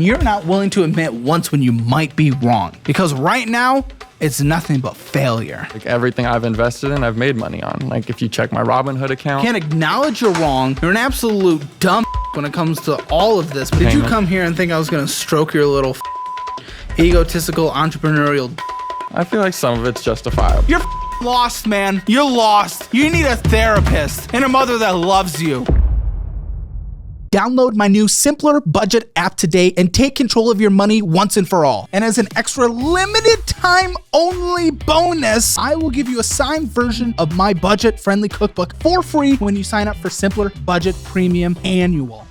You're not willing to admit once when you might be wrong. Because right now, it's nothing but failure. Like everything I've invested in, I've made money on. Like if you check my Robinhood account. You can't acknowledge you're wrong. You're an absolute dumb when it comes to all of this. Did you come here and think I was gonna stroke your little egotistical entrepreneurial? I feel like some of it's justifiable. You're lost, man. You're lost. You need a therapist and a mother that loves you. Download my new Simpler Budget app today and take control of your money once and for all. And as an extra limited time only bonus, I will give you a signed version of my budget-friendly cookbook for free when you sign up for Simpler Budget Premium Annual.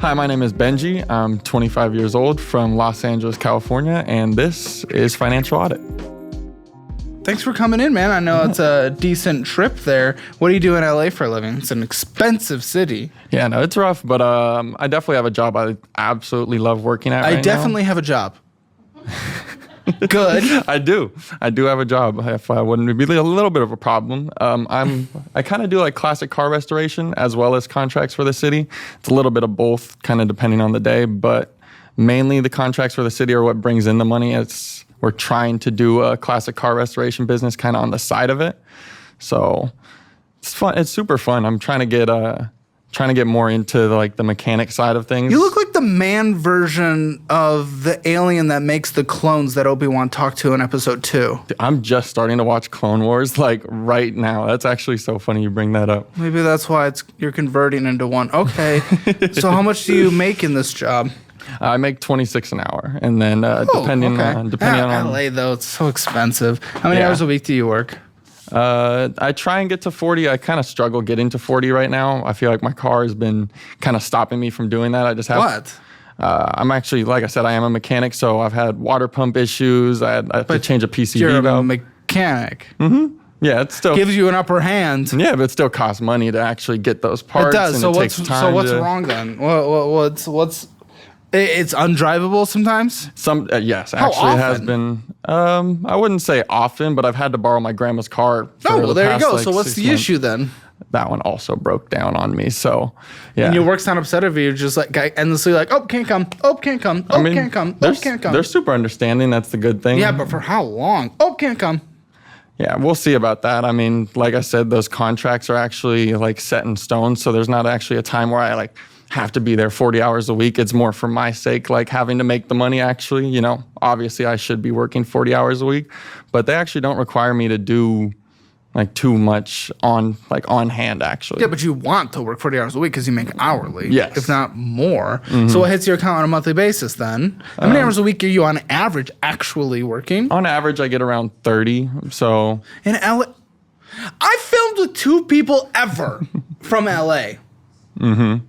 Hi, my name is Benji. I'm 25 years old from Los Angeles, California, and this is Financial Audit. Thanks for coming in, man. I know it's a decent trip there. What do you do in LA for a living? It's an expensive city. Yeah, no, it's rough, but I definitely have a job I absolutely love working at right now. I definitely have a job. Good. I do have a job. If I wouldn't, it'd be a little bit of a problem. I kind of do like classic car restoration as well as contracts for the city. It's a little bit of both, kind of depending on the day, but mainly the contracts for the city are what brings in the money. We're trying to do a classic car restoration business kind of on the side of it. So it's fun. It's super fun. I'm trying to get more into the mechanic side of things. You look like the man version of the alien that makes the clones that Obi-Wan talked to in episode 2. I'm just starting to watch Clone Wars right now. That's actually so funny you bring that up. Maybe that's why you're converting into one. Okay. So how much do you make in this job? I make $26 an hour, and then depending on LA though, it's so expensive. How many hours a week do you work? I try and get to 40. I kind of struggle getting to 40 right now. I feel like my car has been kind of stopping me from doing that. I just have. What? I'm actually, like I said, I am a mechanic, so I've had water pump issues. I have to change a PCV you're valve. A mechanic. Mm-hmm. Yeah, it still gives you an upper hand. Yeah, but it still costs money to actually get those parts. It does. And takes time. So what's wrong then? What's It's undrivable sometimes? Yes, actually it has been. I wouldn't say often, but I've had to borrow my grandma's car. There you go. So what's the issue then? That one also broke down on me. So, yeah. And your work's not upset of you. You're just endlessly can't come. Oh, can't come. Oh, can't come. Oh, can't come. They're super understanding. That's the good thing. Yeah, but for how long? Oh, can't come. Yeah, we'll see about that. I mean, like I said, those contracts are actually set in stone. So there's not actually a time where I have to be there 40 hours a week. It's more for my sake, having to make the money actually. Obviously I should be working 40 hours a week, but they actually don't require me to do too much on hand actually. Yeah, but you want to work 40 hours a week because you make hourly. Yes. If not more. Mm-hmm. So what hits your account on a monthly basis then? How many hours a week are you on average actually working? On average, I get around 30. So in LA, I filmed with 2 people ever from LA. Mm-hmm.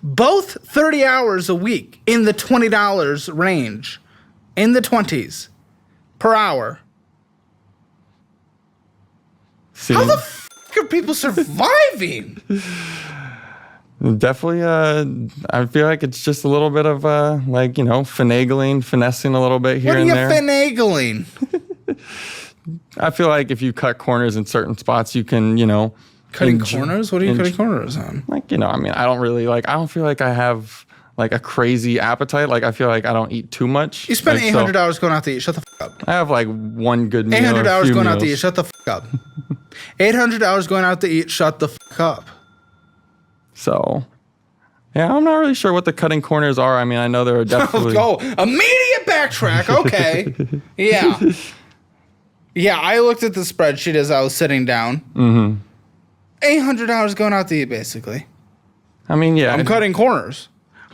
Both 30 hours a week in the $20 range, in the 20s per hour. See? How the f*** are people surviving? Definitely, I feel like it's just a little bit of finagling, finessing a little bit here and there. What are you finagling? I feel like if you cut corners in certain spots, you can, Cutting corners? What are you cutting corners on? I don't really I don't feel like I have a crazy appetite. I feel like I don't eat too much. You spend $800 going out to eat. Shut the f*** up. I have one good meal. $800 going out to eat. Shut the f*** up. $800 going out to eat. Shut the f*** up. So, yeah, I'm not really sure what the cutting corners are. I mean, I know there are definitely. Go immediate backtrack. Okay. Yeah. Yeah, I looked at the spreadsheet as I was sitting down. Mm-hmm. $800 going out to eat, basically. I mean, yeah. I'm cutting corners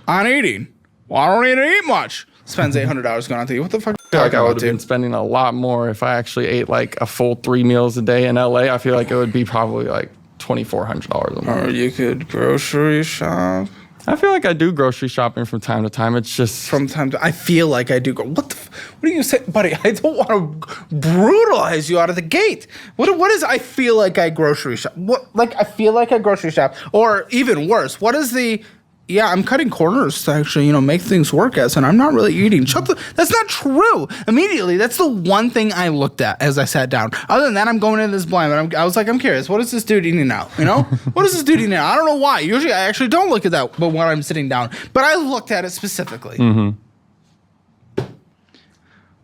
on eating. Well, I don't need to eat much. Spends $800 going out to eat. What the fuck? I feel like I would have been spending a lot more if I actually ate a full 3 meals a day in LA. I feel like it would be probably $2,400 a month. Or you could grocery shop. I feel like I do grocery shopping from time to time. It's just from time to. I feel like I do. What do you say, buddy? I don't want to brutalize you out of the gate. What is? I feel like I grocery shop. What I feel like I grocery shop, or even worse, what is the yeah, I'm cutting corners to actually, make things work as, and I'm not really eating. That's not true. Immediately, that's the one thing I looked at as I sat down. Other than that, I'm going into this blind, and I was like, I'm curious. What is this dude eating now? What is this dude eating now? I don't know why. Usually, I actually don't look at that, but when I'm sitting down, but I looked at it specifically. Mm-hmm.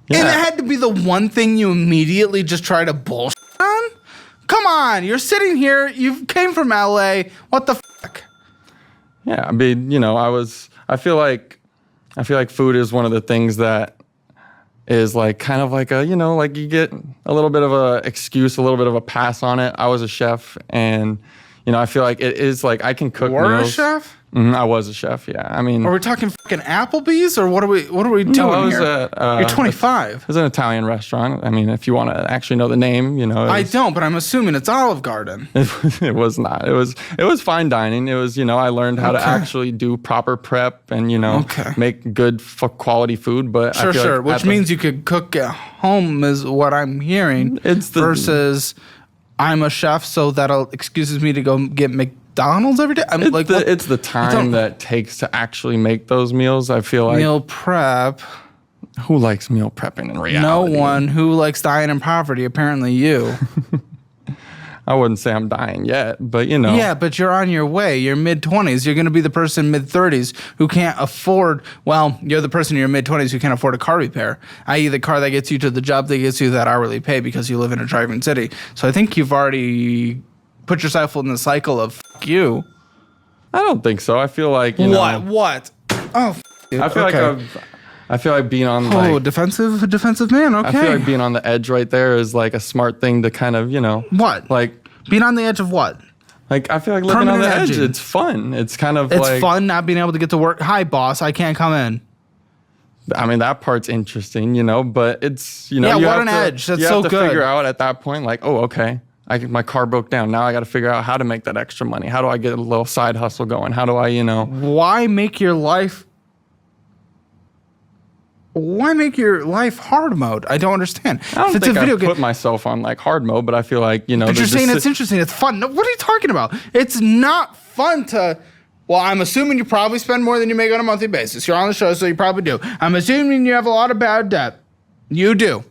Yeah. And it had to be the one thing you immediately just try to bullshit on. Come on, you're sitting here. You came from LA. What the fuck? Yeah, I mean, I feel like food is one of the things that is like kind of like like you get a little bit of a excuse, a little bit of a pass on it. I was a chef, and I feel like it is like I can cook meals. Were a chef? Mm-hmm, I was a chef, yeah. I mean, are we talking fucking Applebee's, or what are we doing here? You're 25. It was an Italian restaurant. I mean, if you want to actually know the name, I don't, but I'm assuming it's Olive Garden. It was not. It was fine dining. It was, I learned how to actually do proper prep and, make good quality food. But sure. Which means you could cook at home is what I'm hearing. Versus I'm a chef, so that'll excuses me to go get McDonald's every day. It's the time that takes to actually make those meals. I feel like meal prep. Who likes meal prepping in reality? No one. Who likes dying in poverty? Apparently you. I wouldn't say I'm dying yet, but Yeah, but you're on your way. You're mid-20s. You're going to be the person mid-30s who can't afford, you're the person in your mid-20s who can't afford a car repair, i.e. the car that gets you to the job that gets you that hourly pay because you live in a driving city. So I think you've already put yourself in the cycle of fuck you. I don't think so. I feel like, What? Oh, dude. I feel like being on defensive man. Okay. I feel like being on the edge right there is like a smart thing to kind of, What? Like being on the edge of what? Like I feel like living on the edge, it's fun. It's kind of it's fun not being able to get to work. Hi, boss, I can't come in. I mean, that part's interesting, but it's, Yeah, what an edge. That's so good. You have to figure out at that point, like, oh, okay, my car broke down. Now I got to figure out how to make that extra money. How do I get a little side hustle going? How do I, Why make your life hard mode? I don't understand. I don't think I put myself on like hard mode, but I feel like, But you're saying it's interesting. It's fun. No, what are you talking about? It's not fun to... Well, I'm assuming you probably spend more than you make on a monthly basis. You're on the show, so you probably do. I'm assuming you have a lot of bad debt. You do.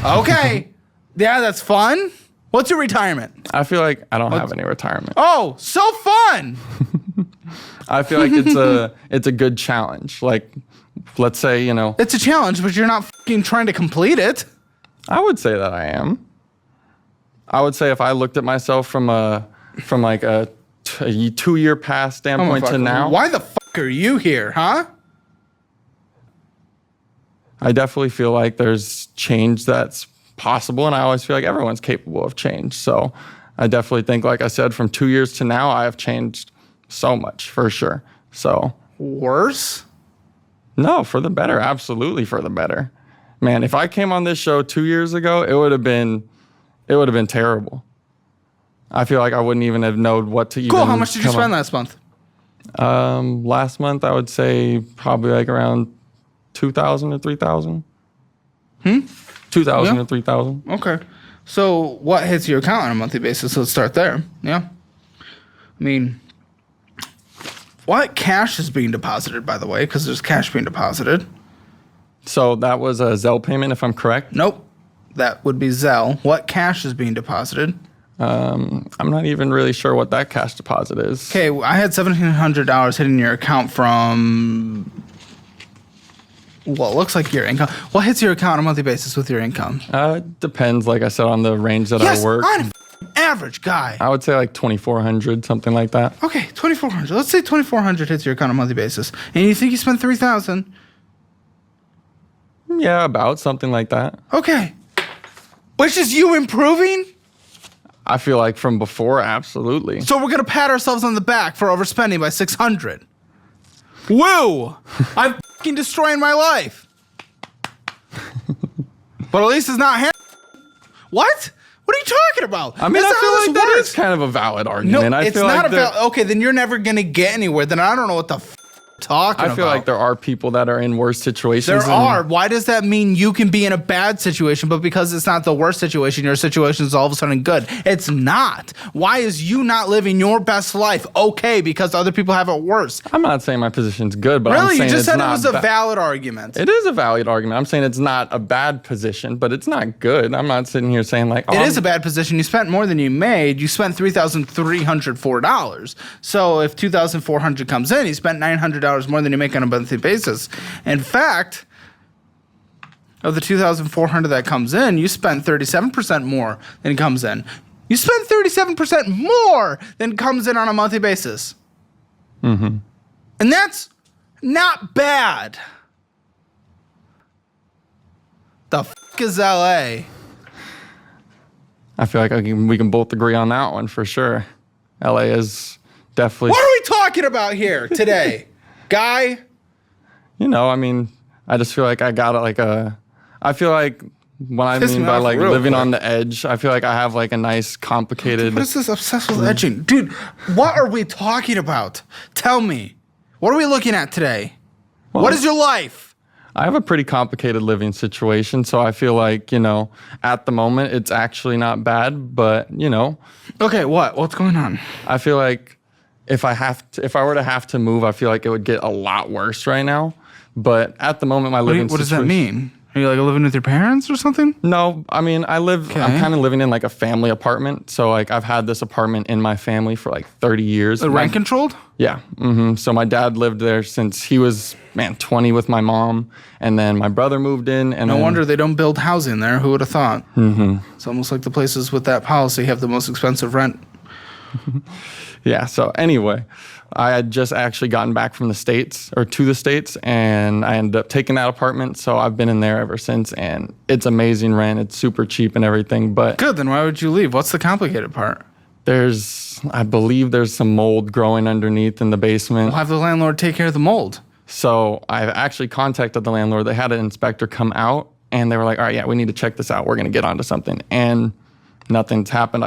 Okay. Yeah, that's fun. What's your retirement? I feel like I don't have any retirement. Oh, so fun. I feel like it's a good challenge. Like... Let's say, It's a challenge, but you're not fucking trying to complete it. I would say that I am. I would say if I looked at myself from like a 2-year past standpoint to now. Why the fuck are you here, huh? I definitely feel like there's change that's possible, and I always feel like everyone's capable of change. So I definitely think, like I said, from 2 years to now, I have changed so much, for sure. So worse? No, for the better. Absolutely for the better. Man, if I came on this show 2 years ago, it would have been terrible. I feel like I wouldn't even have known what to even... Cool. How much did you spend last month? Last month, I would say probably like around 2,000 to 3,000. 2,000 to 3,000. Okay. So what hits your account on a monthly basis? Let's start there. Yeah. I mean... What cash is being deposited, by the way? Because there's cash being deposited. So that was a Zelle payment, if I'm correct? Nope. That would be Zelle. What cash is being deposited? I'm not even really sure what that cash deposit is. Okay, I had $1,700 hitting your account from what looks like your income. What hits your account on a monthly basis with your income? Depends, like I said, on the range that I work. I'm an average guy. I would say like 2,400, something like that. Okay, 2,400. Let's say 2,400 hits your account on a monthly basis, and you think you spent 3,000. Yeah, about something like that. Okay, which is you improving. I feel like from before, absolutely. So we're gonna pat ourselves on the back for overspending by 600. Woo! I'm fucking destroying my life. But at least it's not hair. What? What are you talking about? I mean, I feel like that is kind of a valid argument. No, it's not a valid... Okay, then you're never going to get anywhere. Then I don't know what the talking about? I feel like there are people that are in worse situations. There are. Why does that mean you can be in a bad situation, but because it's not the worst situation, your situation is all of a sudden good? It's not. Why is you not living your best life okay because other people have it worse? I'm not saying my position's good, but Really? I'm saying You just it's said it not was a valid argument. It is a valid argument. I'm saying it's not a bad position, but it's not good. I'm not sitting here saying like, It is a bad position. You spent more than you made. You spent $3,304. So if $2,400 comes in, you spent $900 more than you make on a monthly basis. In fact, of the $2,400 that comes in, you spent 37% more than comes in. You spent 37% more than comes in on a monthly basis. Mm-hmm. And that's not bad. The f*** is LA? I feel like we can both agree on that one for sure. LA is definitely. What are we talking about here today, guy? You know, I mean, I just feel like I got like a. I feel like what I mean by like living on the edge, I feel like I have like a nice complicated. What is this obsessed with edging? Dude, what are we talking about? Tell me. What are we looking at today? Well, what is your life? I have a pretty complicated living situation, so I feel like, you know, at the moment it's actually not bad, but, you know. Okay, what? What's going on? I feel like if I were to have to move, I feel like it would get a lot worse right now. But at the moment, my living situation. What does that mean? Are you like living with your parents or something? No, I mean, I'm kind of living in like a family apartment. So like I've had this apartment in my family for like 30 years. Rent controlled? Yeah. Mm-hmm. So my dad lived there since he was, 20 with my mom. And then my brother moved in. And no wonder they don't build housing there. Who would have thought? Mm-hmm. It's almost like the places with that policy have the most expensive rent. Yeah. So anyway, I had just actually gotten back from to the States, and I ended up taking that apartment. So I've been in there ever since, and it's amazing rent. It's super cheap and everything. But good. Then why would you leave? What's the complicated part? I believe there's some mold growing underneath in the basement. We'll have the landlord take care of the mold. So I actually contacted the landlord. They had an inspector come out, and they were like, all right, yeah, we need to check this out. We're going to get onto something. And nothing's happened.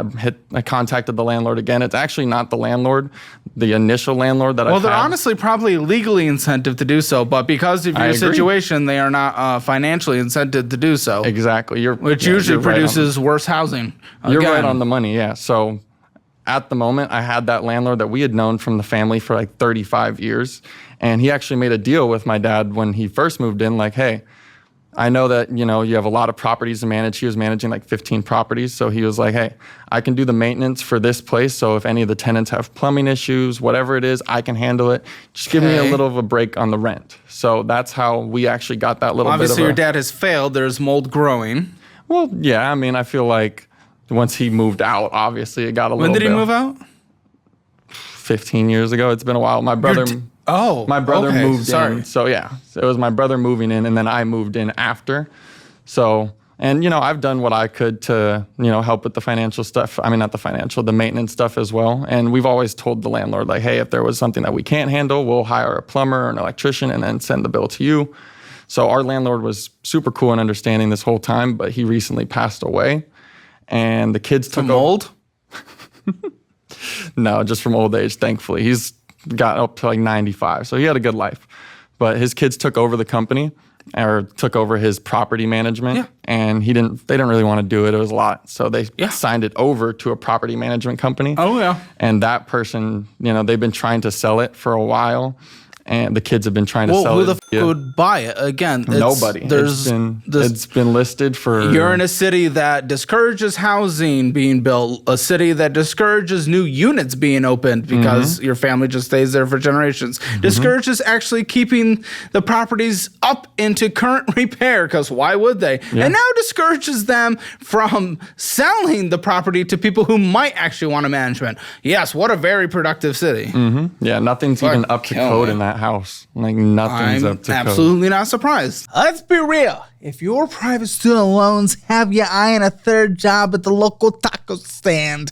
I contacted the landlord again. It's actually not the landlord, the initial landlord that I. Well, they're honestly probably legally incented to do so, but because of your situation, they are not financially incented to do so. Exactly. Which usually produces worse housing. You're right on the money, yeah. So at the moment, I had that landlord that we had known from the family for like 35 years. And he actually made a deal with my dad when he first moved in, like, hey, I know that, you know, you have a lot of properties to manage. He was managing like 15 properties. So he was like, hey, I can do the maintenance for this place. So if any of the tenants have plumbing issues, whatever it is, I can handle it. Just give me a little of a break on the rent. So that's how we actually got that little Obviously, your dad has failed. There's mold growing. Well, yeah. I mean, I feel like once he moved out, obviously it got a little bit. When did he move out? 15 years ago. It's been a while. My brother moved in. So yeah, so it was my brother moving in, and then I moved in after. So, and you know, I've done what I could to, you know, help with the financial stuff. I mean, not the financial, the maintenance stuff as well. And we've always told the landlord, like, hey, if there was something that we can't handle, we'll hire a plumber or an electrician and then send the bill to you. So our landlord was super cool and understanding this whole time, but he recently passed away, and the kids took mold. No, just from old age, thankfully. He's got up to like 95, so he had a good life. But his kids took over the company, or took over his property management, and they didn't really want to do it. It was a lot. So they signed it over to a property management company. Oh, yeah. And that person, you know, they've been trying to sell it for a while. And the kids have been trying to sell it. Who the f would buy it? Again, nobody. It's been listed for. You're in a city that discourages housing being built, a city that discourages new units being opened because your family just stays there for generations. Discourages actually keeping the properties up into current repair, because why would they? Yeah. And now discourages them from selling the property to people who might actually want a management. Yes, what a very productive city. Yeah, nothing's even up to code in that house. Like nothing's up to code. I'm absolutely not surprised. Let's be real. If your private student loans have you eyeing a third job at the local taco stand,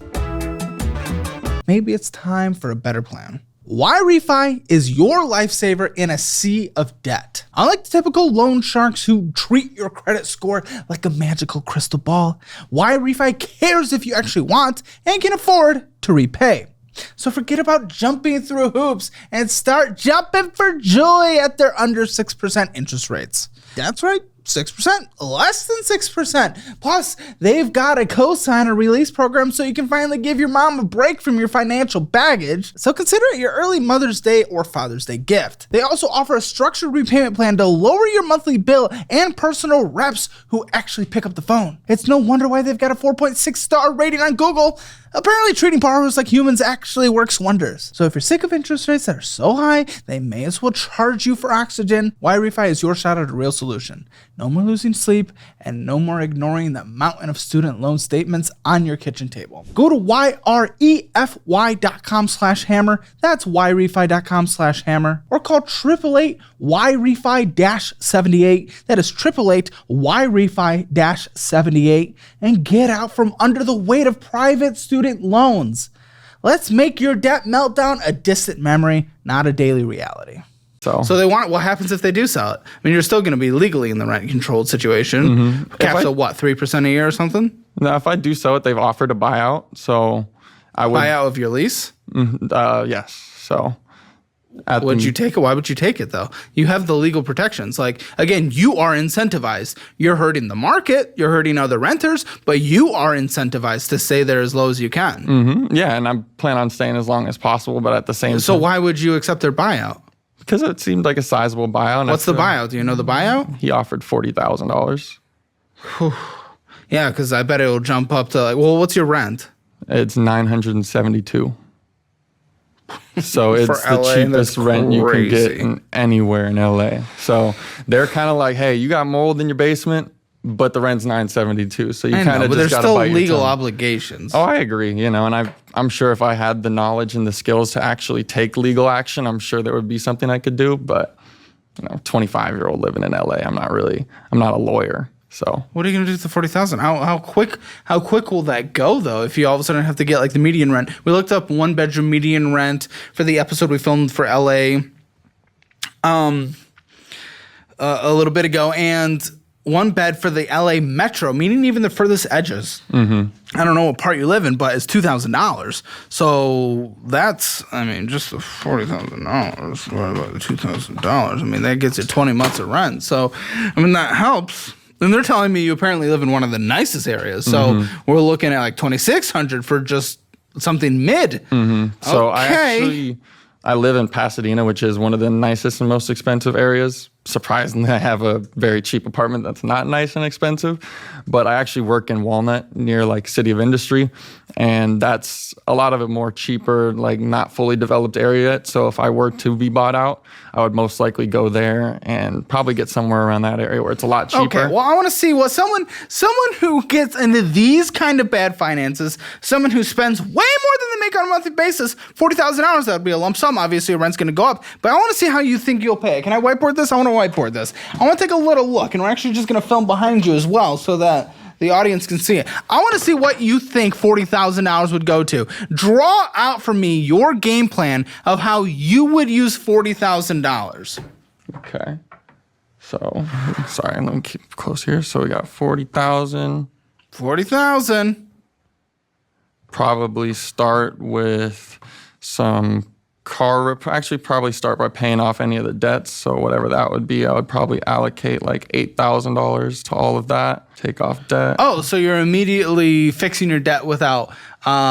maybe it's time for a better plan. Why Refi is your lifesaver in a sea of debt. Unlike the typical loan sharks who treat your credit score like a magical crystal ball, Why Refi cares if you actually want and can afford to repay. So forget about jumping through hoops and start jumping for joy at their under 6% interest rates. That's right. 6%, less than 6%. Plus, they've got a co-signer release program so you can finally give your mom a break from your financial baggage. So consider it your early Mother's Day or Father's Day gift. They also offer a structured repayment plan to lower your monthly bill and personal reps who actually pick up the phone. It's no wonder why they've got a 4.6 star rating on Google. Apparently, treating borrowers like humans actually works wonders. So if you're sick of interest rates that are so high, they may as well charge you for oxygen. YRefi is your shot at a real solution. No more losing sleep and no more ignoring the mountain of student loan statements on your kitchen table. Go to yrefy.com/hammer. That's yrefy.com/hammer. Or call 888-YREFI-78. That is 888-YREFI-78. And get out from under the weight of private student loans. Let's make your debt meltdown a distant memory, not a daily reality. So they want. What happens if they do sell it? I mean, you're still going to be legally in the rent-controlled situation. Caps at what, 3% a year or something? No, if I do sell it, they've offered a buyout. So I would buyout of your lease. Yes. So would you take it? Why would you take it though? You have the legal protections. Like again, you are incentivized. You're hurting the market. You're hurting other renters, but you are incentivized to stay there as low as you can. Yeah, and I plan on staying as long as possible. But at the same time, so why would you accept their buyout? Because it seemed like a sizable buyout. What's the buyout? Do you know the buyout? He offered $40,000. Yeah, because I bet it'll jump up to like, well, what's your rent? It's $972. So it's the LA, cheapest rent you can get anywhere in LA. So they're kind of like, hey, you got mold in your basement, but the rent's $972. So you kind of just got to bite your tongue. But there's still legal obligations. Oh, I agree. And I'm sure if I had the knowledge and the skills to actually take legal action, I'm sure there would be something I could do. But 25-year-old living in LA, I'm not a lawyer. So what are you gonna do with the $40,000? How quick will that go though? If you all of a sudden have to get like the median rent. We looked up 1-bedroom median rent for the episode we filmed for LA a little bit ago, and 1 bed for the LA metro, meaning even the furthest edges. I don't know what part you live in, but it's $2,000. So that's, just the $40,000 divided by the $2,000. That gets you 20 months of rent. So, that helps. And they're telling me you apparently live in one of the nicest areas. So we're looking at like $2,600 for just something mid. So I live in Pasadena, which is one of the nicest and most expensive areas. Surprisingly, I have a very cheap apartment that's not nice and expensive, but I actually work in Walnut near like City of Industry, and that's a lot of it more cheaper, like not fully developed area yet. So if I were to be bought out, I would most likely go there and probably get somewhere around that area where it's a lot cheaper. Okay, well, I want to see what someone who gets into these kind of bad finances, someone who spends way more than they make on a monthly basis, $40,000, that would be a lump sum. Obviously, your rent's going to go up, but I want to see how you think you'll pay. Can I whiteboard this? I want to whiteboard this. I want to take a little look, and we're actually just going to film behind you as well so that the audience can see it. I want to see what you think $40,000 would go to. Draw out for me your game plan of how you would use $40,000. Okay. So, sorry, let me keep close here. So we got 40,000. 40,000. Probably start with some actually probably start by paying off any of the debts. So whatever that would be, I would probably allocate like $8,000 to all of that, take off debt. Oh, so you're immediately fixing your debt without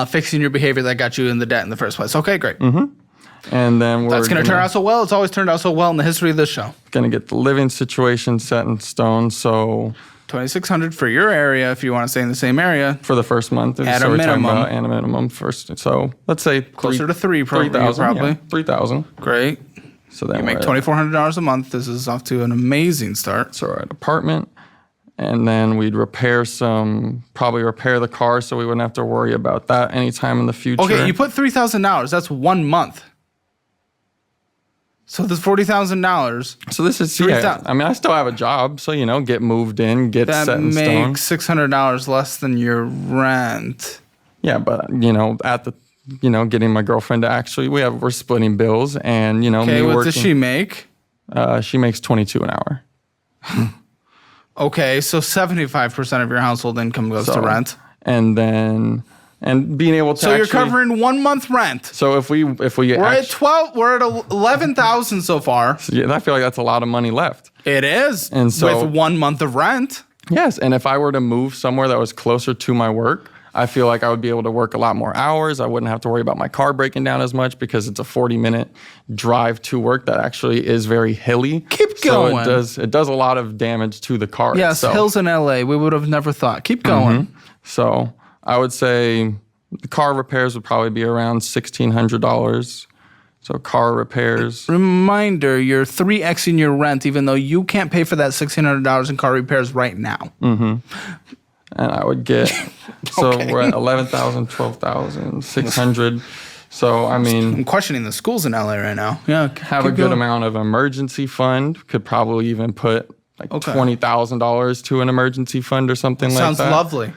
fixing your behavior that got you in the debt in the first place. Okay, great. And then that's going to turn out so well. It's always turned out so well in the history of this show. Going to get the living situation set in stone. So $2,600 for your area if you want to stay in the same area. For the first month. At a minimum. At a minimum first. So let's say closer to $3,000 probably. Yeah, $3,000. Great. So then you make $2,400 a month. This is off to an amazing start. So we're at apartment. And then we'd probably repair the car so we wouldn't have to worry about that anytime in the future. Okay, you put $3,000. That's 1 month. So there's $40,000. So this is, I still have a job. So, get moved in, get set in stone. That makes $600 less than your rent. Yeah, but, at the, getting my girlfriend to we're splitting bills and, okay, what does she make? She makes $22 an hour. Okay, so 75% of your household income goes to rent. And then And being able to So you're covering 1 month rent. So if we We're at 12. We're at 11,000 so far. yeah, I feel like that's a lot of money left. It is. And so- with 1 month of rent. Yes, and if I were to move somewhere that was closer to my work, I feel like I would be able to work a lot more hours. I wouldn't have to worry about my car breaking down as much because it's a 40-minute drive to work that actually is very hilly. Keep going. So it does a lot of damage to the car Yes, itself. hills in LA. We would have never thought. Keep going. So I would say the car repairs would probably be around $1,600. So car repairs. Reminder, you're 3xing your rent, even though you can't pay for that $1,600 in car repairs right now. And I would get, so Okay. we're at 11,000, 12,600. So, I mean, I'm questioning the schools in LA right now. Yeah, have a good amount of emergency fund. Could probably even put like $20,000 to an emergency fund or something like that. Sounds lovely.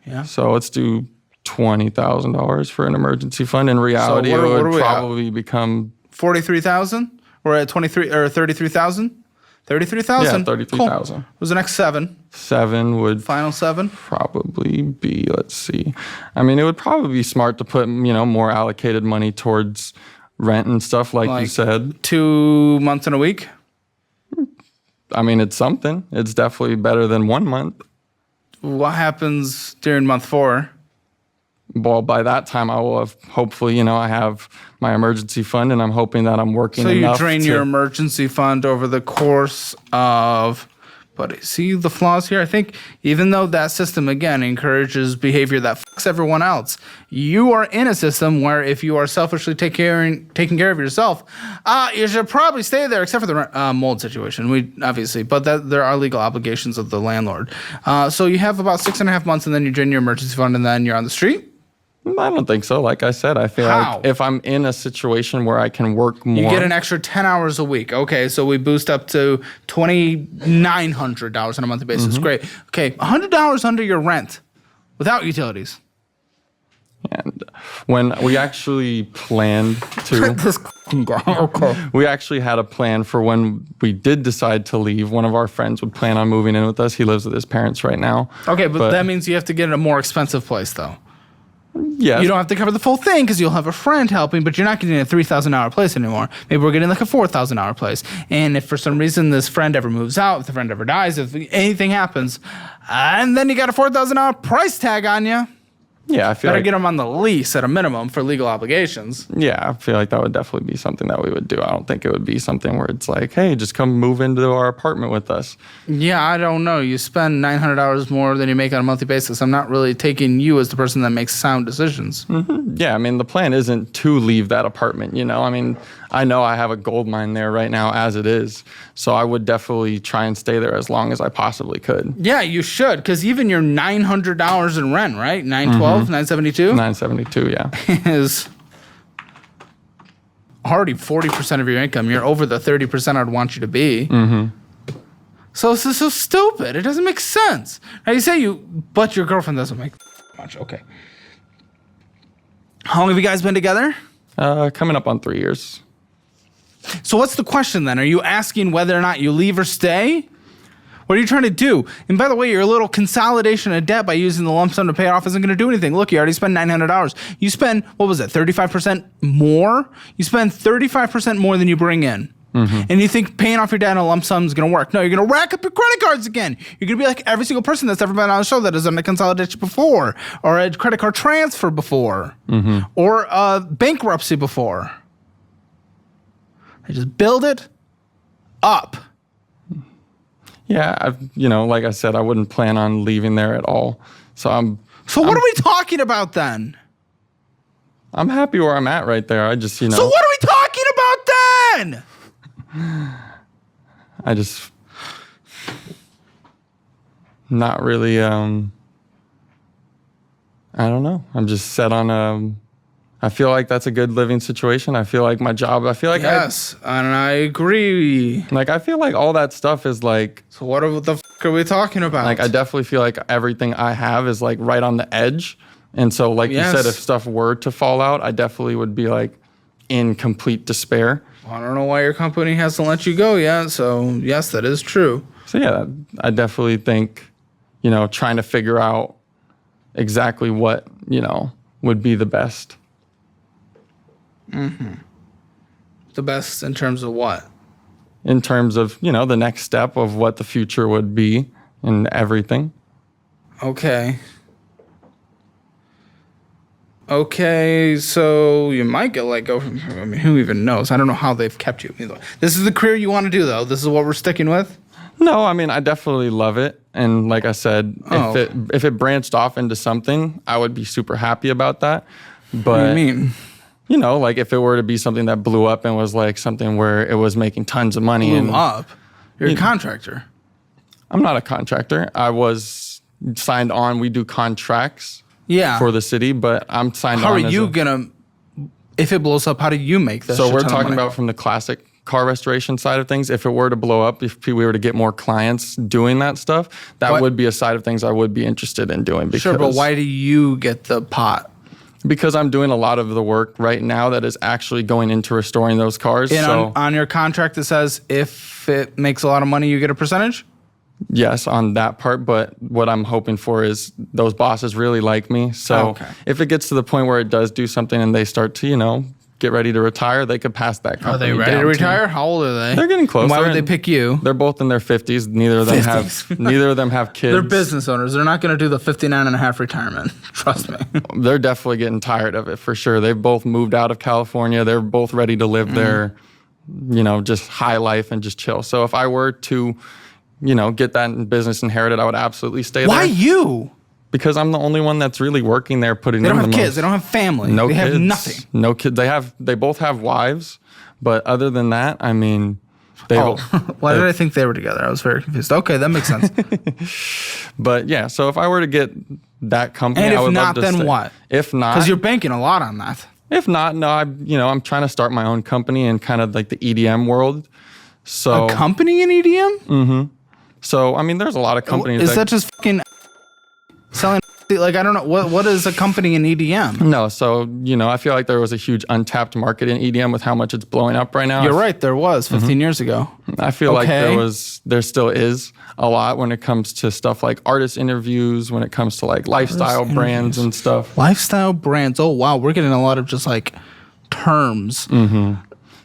Yeah. So let's do $20,000 for an emergency fund. In reality, what it are would we at? probably become 43,000. We're at 23 or 33,000. 33,000. Yeah, 33,000. Cool. What's the next 7? 7 would Final 7. probably be, let's see. I mean, it would probably be smart to put, more allocated money towards rent and stuff like you said. 2 months in a week. I mean, it's something. It's definitely better than 1 month. What happens during month 4? Well, by that time, I will have, hopefully, I have my emergency fund, and I'm hoping that I'm working So enough you drain your emergency fund over the course of, but see the flaws here? I think even though that system, again, encourages behavior that fucks everyone else, you are in a system where if you are selfishly taking care of yourself, you should probably stay there, except for the mold situation, but there are legal obligations of the landlord. So you have about 6.5 months, and then you drain your emergency fund, and then you're on the street. I don't think so. Like I said, I feel like if I'm in a situation where I can work more. You get an extra 10 hours a week. Okay, so we boost up to $2,900 on a monthly basis. Great. Okay, $100 under your rent without utilities. And when we actually planned to, This guy. Okay. we actually had a plan for when we did decide to leave. One of our friends would plan on moving in with us. He lives with his parents right now. Okay, but that means you have to get a more expensive place, though. Yes. You don't have to cover the full thing because you'll have a friend helping, but you're not getting a $3,000 place anymore. Maybe we're getting like a $4,000 place. And if for some reason this friend ever moves out, if the friend ever dies, if anything happens, and then you got a $4,000 price tag on you. Yeah, I feel Better like get them on the lease at a minimum for legal obligations. Yeah, I feel like that would definitely be something that we would do. I don't think it would be something where it's like, hey, just come move into our apartment with us. Yeah, I don't know. You spend $900 more than you make on a monthly basis. I'm not really taking you as the person that makes sound decisions. Yeah, I mean, the plan isn't to leave that apartment, I mean, I know I have a gold mine there right now as it is. So I would definitely try and stay there as long as I possibly could. Yeah, you should, because even your $900 in rent, right? $912, $972? $972, yeah. Is already 40% of your income. You're over the 30% I'd want you to be. So this is so stupid. It doesn't make sense. Now you say but your girlfriend doesn't make much. Okay. How long have you guys been together? Coming up on 3 years. So what's the question then? Are you asking whether or not you leave or stay? What are you trying to do? And by the way, your little consolidation of debt by using the lump sum to pay it off isn't going to do anything. Look, you already spent $900. You spend, 35% more? You spend 35% more than you bring in. And you think paying off your debt in a lump sum is going to work. No, you're going to rack up your credit cards again. You're going to be like every single person that's ever been on the show that has done a consolidation before, or a credit card transfer before, or a bankruptcy before. They just build it up. Yeah, like I said, I wouldn't plan on leaving there at all. So what are we talking about then? I'm happy where I'm at right there. I just, So what are we talking about then? I just not really, I don't know. I'm just set on, I feel like that's a good living situation. I feel like my job, Yes, and I agree. I feel like all that stuff is like. So what the f*** are we talking about? I definitely feel like everything I have is like right on the edge. And so you said, if stuff were to fall out, I definitely would be like in complete despair. I don't know why your company hasn't let you go yet. So yes, that is true. So yeah, I definitely think, trying to figure out exactly what, would be the best. The best in terms of what? In terms of, the next step of what the future would be and everything. Okay. Okay, so you might get let go from, who even knows? I don't know how they've kept you. This is the career you want to do, though. This is what we're sticking with? No, I definitely love it. And like I said, if it branched off into something, I would be super happy about that. But, What do you mean? Like if it were to be something that blew up and was like something where it was making tons of money. Blew up? You're a contractor. I'm not a contractor. I was signed on. We do contracts for the city, but I'm signed on. How are you going to, if it blows up, how do you make this? So we're talking about from the classic car restoration side of things. If it were to blow up, if we were to get more clients doing that stuff, that would be a side of things I would be interested in doing. Because, sure, but why do you get the pot? Because I'm doing a lot of the work right now that is actually going into restoring those cars. And on your contract, it says if it makes a lot of money, you get a percentage? Yes, on that part. But what I'm hoping for is those bosses really like me. So if it gets to the point where it does do something and they start to, get ready to retire, they could pass that company. Are they ready to retire? How old are they? They're getting close. And why would they pick you? They're both in their 50s. Neither of them have kids. They're business owners. They're not going to do the 59 and a half retirement. Trust me. They're definitely getting tired of it for sure. They've both moved out of California. They're both ready to live their, just high life and just chill. So if I were to, get that business inherited, I would absolutely stay there. Why you? Because I'm the only one that's really working there, putting They in don't the have kids. most. They don't have family. No they kids. have nothing. No kids. They both have wives, but other than that, Why did I think they were together? I was very confused. Okay, that makes sense. But yeah, so if I were to get that company, And I would if love not, to then stay. what? If not, Because you're banking a lot on that. If not, no, I'm trying to start my own company in kind of like the EDM world. So A company in EDM? So there's a lot of companies. Is that just fucking selling? Like, I don't know. What is a company in EDM? No, so, I feel like there was a huge untapped market in EDM with how much it's blowing up right now. You're right. There was 15 years ago. I feel like there still is a lot when it comes to stuff like artist interviews, when it comes to like lifestyle brands and stuff. Lifestyle brands. Oh, wow. We're getting a lot of just like terms.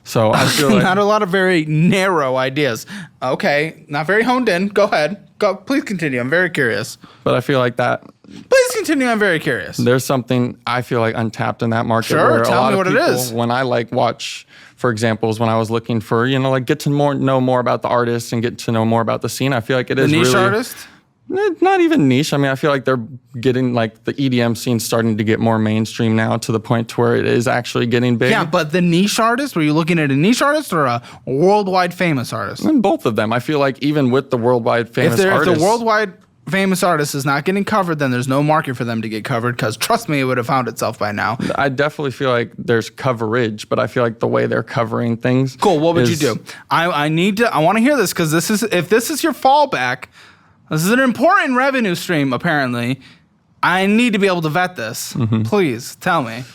So I feel like not a lot of very narrow ideas. Okay. Not very honed in. Go ahead. Please continue. I'm very curious. But I feel like that. Please continue. I'm very curious. There's something I feel like untapped in that market. Sure, where tell a lot me of what it people, is. When I watch, for examples, when I was looking for, get to know more about the artists and get to know more about the scene, I feel like it is niche really artist? Not even niche. I feel like they're getting like the EDM scene starting to get more mainstream now to the point to where it is actually getting big. Yeah, but the niche artist, were you looking at a niche artist or a worldwide famous artist? And both of them. I feel like even with the worldwide famous artists. If the worldwide famous artist is not getting covered, then there's no market for them to get covered because trust me, it would have found itself by now. I definitely feel like there's coverage, but I feel like the way they're covering things. Cool. What would you do? I want to hear this because if this is your fallback, this is an important revenue stream, apparently. I need to be able to vet this. Please tell me.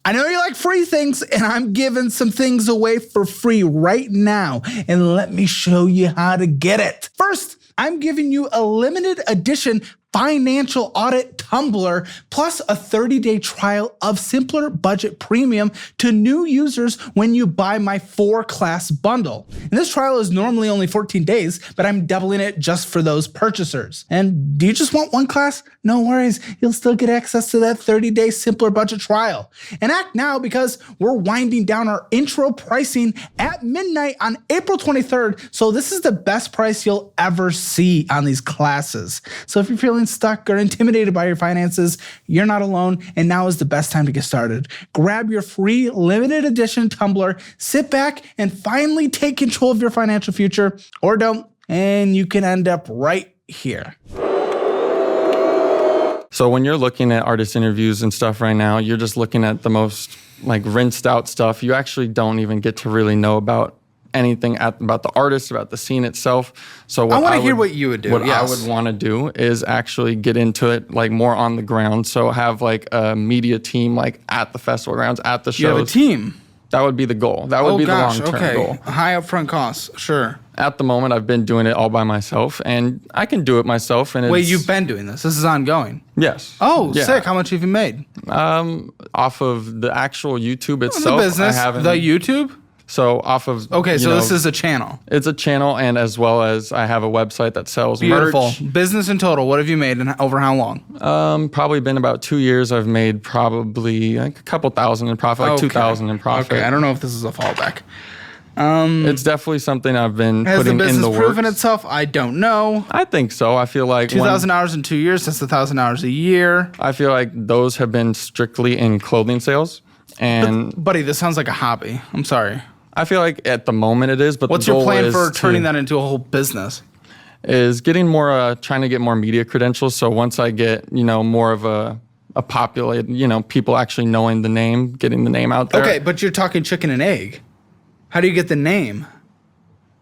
I know you like free things, and I'm giving some things away for free right now. And let me show you how to get it. First, I'm giving you a limited edition financial audit tumbler plus a 30-day trial of Simpler Budget Premium to new users when you buy my 4-class bundle. And this trial is normally only 14 days, but I'm doubling it just for those purchasers. And do you just want 1 class? No worries, you'll still get access to that 30-day Simpler Budget trial. And act now because we're winding down our intro pricing at midnight on April 23rd. So this is the best price you'll ever see on these classes. So if you're feeling stuck or intimidated by your finances, you're not alone, and now is the best time to get started. Grab your free limited edition tumbler, sit back, and finally take control of your financial future, or don't, and you can end up right here. So when you're looking at artist interviews and stuff right now, you're just looking at the most like rinsed out stuff. You actually don't even get to really know about anything about the artist, about the scene itself. So what I want to hear what you would do. What I would want to do is actually get into it like more on the ground. So have like a media team like at the festival grounds, at the shows. You have a team. That would be the goal. That would be the long-term goal. High upfront costs, sure. At the moment, I've been doing it all by myself, and I can do it myself. And Wait, you've been doing this? This is ongoing? Yes. Oh, yeah. Sick. How much have you made? Off of the actual YouTube itself. The business, the YouTube? So off of... Okay, so this is a channel. It's a channel, and as well as I have a website that sells Beautiful. merch. Business in total, what have you made and over how long? Probably been about 2 years. I've made probably like a couple thousand in profit, like 2,000 in profit. Okay, I don't know if this is a fallback. It's definitely something I've been has putting in the works. Has the business proven itself? I don't know. I think so. I feel like 2,000 hours in 2 years, that's 1,000 hours a year. I feel like those have been strictly in clothing sales. And buddy, this sounds like a hobby. I'm sorry. I feel like at the moment it is, but what's the goal your plan is for turning that into a whole business? Is getting more, trying to get more media credentials. So once I get, more of a populated, people actually knowing the name, getting the name out there. Okay, but you're talking chicken and egg. How do you get the name?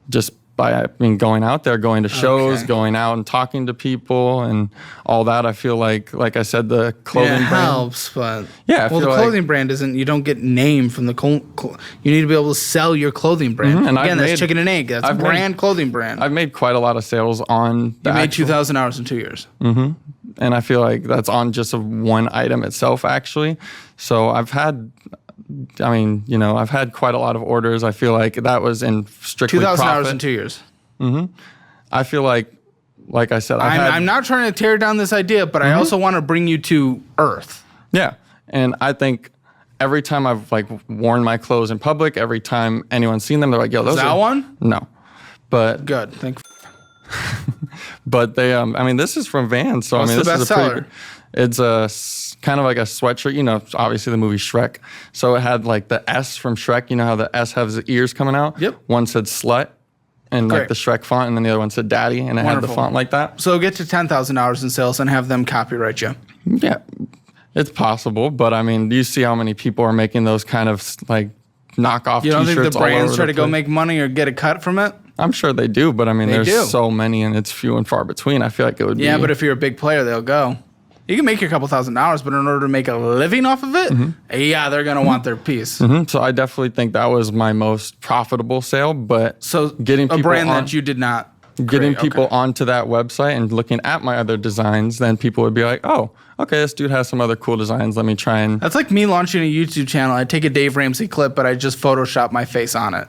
Just by going out there, going to shows, going out and talking to people and all that. I feel like I said, the clothing brand helps, but yeah. Well, the clothing brand isn't. You don't get name from the. You need to be able to sell your clothing brand. And again, that's chicken and egg. That's clothing brand. I've made quite a lot of sales on. You made 2,000 hours in 2 years. Mm-hmm. And I feel like that's on just one item itself, actually. So I've had. I've had quite a lot of orders. I feel like that was in strictly 2,000 profit. hours in 2 years. Mm-hmm. I feel like I said, I'm not trying to tear down this idea, but I also want to bring you to earth. Yeah. And I think every time I've worn my clothes in public, every time anyone's seen them, they're like, yo, those are... one? No. But... Good. Thank But they, this is from Vans. So, What's this the best is seller? It's a kind of like a sweatshirt, obviously the movie Shrek. So it had the S from Shrek. You know how the S has the ears coming out? Yep. One said slut and the Shrek font, and then the other one said daddy, and it had the font like that. So get to 10,000 hours in sales and have them copyright you. Yeah, it's possible. But do you see how many people are making those kind of knockoff t-shirts? You don't think the brands try to go place? make money or get a cut from it? I'm sure they do, but there's so many and it's few and far between. I feel like it would be. Yeah, but if you're a big player, they'll go. You can make your couple $1,000, but in order to make a living off of it, yeah, they're going to want their piece. Mm-hmm. So I definitely think that was my most profitable sale, but getting people a brand that you did not getting people onto that website and looking at my other designs, then people would be like, oh, okay, this dude has some other cool designs. Let me try and... That's like me launching a YouTube channel. I take a Dave Ramsey clip, but I just Photoshop my face on it.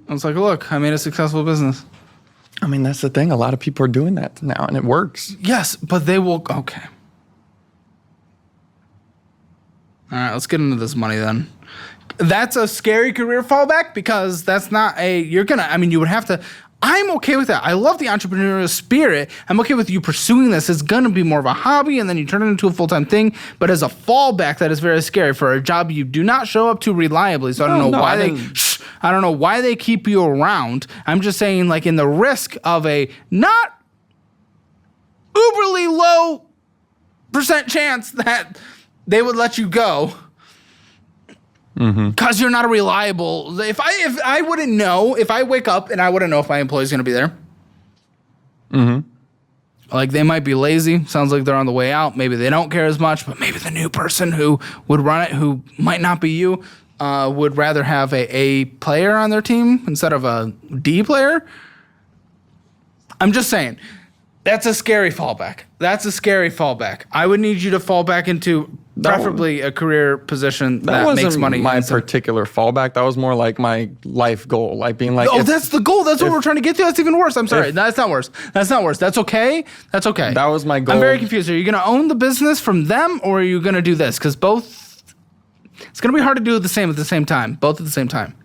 I was like, look, I made a successful business. That's the thing. A lot of people are doing that now, and it works. Yes, but they will... Okay. All right, let's get into this money then. That's a scary career fallback because that's not a... You're going to... you would have to... I'm okay with that. I love the entrepreneurial spirit. I'm okay with you pursuing this. It's going to be more of a hobby, and then you turn it into a full-time thing. But as a fallback, that is very scary for a job you do not show up to reliably. So I don't know why I don't know why they keep you around. I'm just saying, in the risk of a not uberly low % chance that they would let you go. Because you're not a reliable. If I wouldn't know, if I wake up and I wouldn't know if my employee's going to be there. They might be lazy. Sounds like they're on the way out. Maybe they don't care as much, but maybe the new person who would run it, who might not be you, would rather have a player on their team instead of a D player. I'm just saying, that's a scary fallback. I would need you to fall back into preferably a career position that makes money. My particular fallback. That was more like my life goal, being like. Oh, that's the goal. That's what we're trying to get to. That's even worse. I'm sorry. That's not worse. That's okay. That's okay. That was my goal. I'm very confused. Are you going to own the business from them, or are you going to do this? Because both, it's going to be hard to do at the same time. Both at the same time.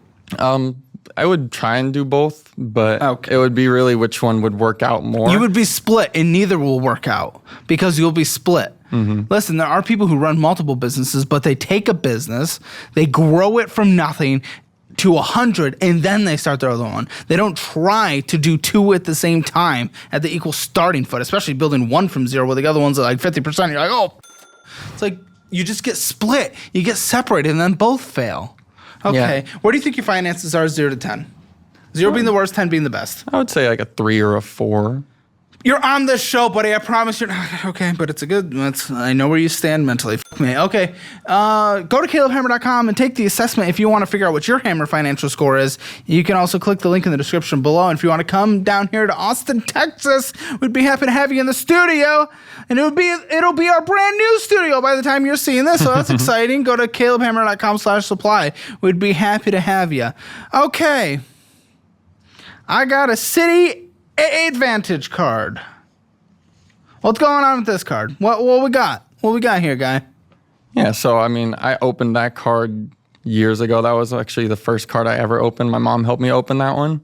I would try and do both, but it would be really which one would work out more. You would be split, and neither will work out because you'll be split. Listen, there are people who run multiple businesses, but they take a business, they grow it from nothing to 100, and then they start their other one. They don't try to do two at the same time at the equal starting foot, especially building one from zero where the other one's at 50%. You're like, oh, it's like you just get split. You get separated, and then both fail. Okay. Yeah. Where do you think your finances are 0 to 10? 0 being the worst, 10 being the best. I would say a 3 or a 4. You're on this show, buddy. I promise you're not. Okay, but it's a good. I know where you stand mentally. Fuck me. Okay. Go to calebhammer.com and take the assessment if you want to figure out what your Hammer financial score is. You can also click the link in the description below. And if you want to come down here to Austin, Texas, we'd be happy to have you in the studio. And it'll be our brand new studio by the time you're seeing this. So that's exciting. Go to calebhammer.com/supply. We'd be happy to have you. Okay. I got a City Advantage card. What's going on with this card? What we got? What we got here, guy? Yeah, so I mean, I opened that card years ago. That was actually the first card I ever opened. My mom helped me open that one,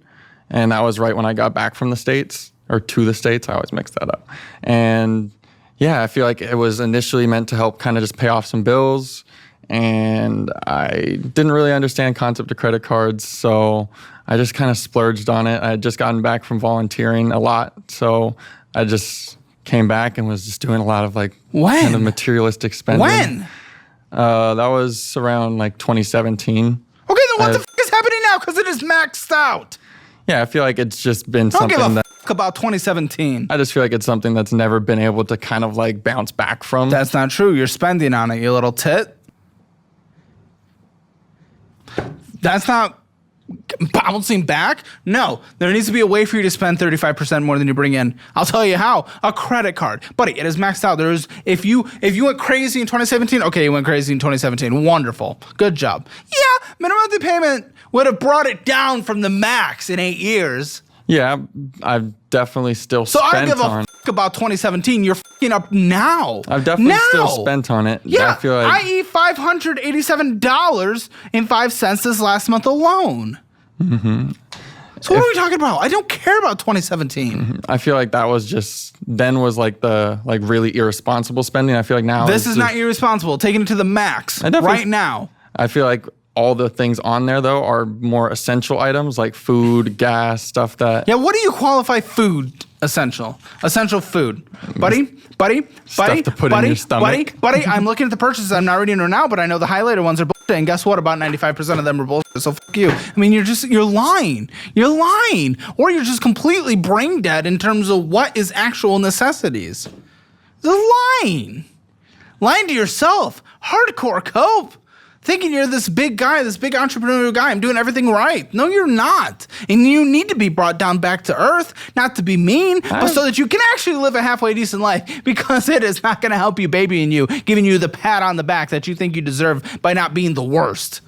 and that was right when I got back from the States, or to the States. I always mix that up. And yeah, I feel like it was initially meant to help kind of just pay off some bills, and I didn't really understand concept of credit cards, so I just kind of splurged on it. I had just gotten back from volunteering a lot, so I just came back and was just doing a lot of kind of materialistic spending. When? That was around 2017. Okay, then what the fuck is happening now? Because it is maxed out. Yeah, I feel like it's just been Don't something give a fuck about 2017. I just feel like it's something that's never been able to kind of bounce back from. That's not true. You're spending on it, you little tit. That's not bouncing back? No, there needs to be a way for you to spend 35% more than you bring in. I'll tell you how. A credit card. Buddy, it is maxed out. If you went crazy in 2017, okay, you went crazy in 2017. Wonderful. Good job. Yeah, minimum monthly payment would have brought it down from the max in 8 years. Yeah, I've definitely still so spent I don't give a fuck about 2017. You're fucking up now. I've definitely still spent on it. Yeah, I feel like i.e. $587.05 this last month alone. Mm-hmm. So what are we talking about? I don't care about 2017. Mm-hmm. I feel like that was just the really irresponsible spending. I feel like now this is not irresponsible. Taking it to the max right now. I feel like all the things on there though are more essential items like food, gas, stuff that. Yeah, what do you qualify food essential? Essential food, buddy. Stuff to put in your stomach. Buddy. I'm looking at the purchases. I'm not reading them now, but I know the highlighted ones are bullshit. And guess what? About 95% of them are bullshit. So fuck you. I mean, you're lying. You're lying, or you're just completely brain dead in terms of what is actual necessities. You're lying to yourself. Hardcore cope. Thinking you're this big guy, this big entrepreneurial guy. I'm doing everything right. No, you're not. And you need to be brought down back to earth, not to be mean, but so that you can actually live a halfway decent life, because it is not going to help you babying you, giving you the pat on the back that you think you deserve by not being the worst.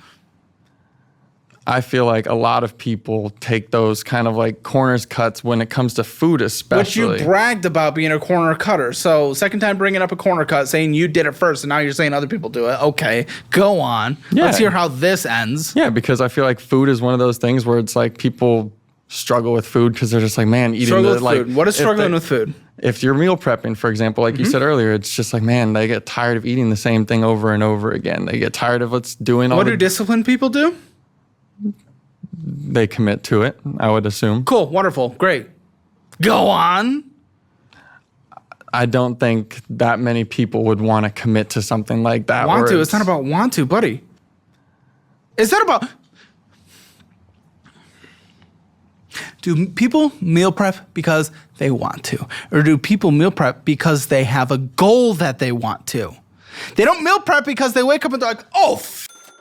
I feel like a lot of people take those kind of corners cuts when it comes to food, especially. Which you bragged about being a corner cutter. So second time bringing up a corner cut, saying you did it first, and now you're saying other people do it. Okay, go on. Yeah. Let's hear how this ends. Yeah, because I feel like food is one of those things where it's people struggle with food because they're just man, eating food. What is struggling with food? If you're meal prepping, for example, you said earlier, it's just man, they get tired of eating the same thing over and over again. They get tired of doing all. What do disciplined people do? They commit to it, I would assume. Cool, wonderful, great. Go on. I don't think that many people would want to commit to something like that. Want to? It's not about want to, buddy. It's not about... Do people meal prep because they want to? Or do people meal prep because they have a goal that they want to? They don't meal prep because they wake up and they're like, oh,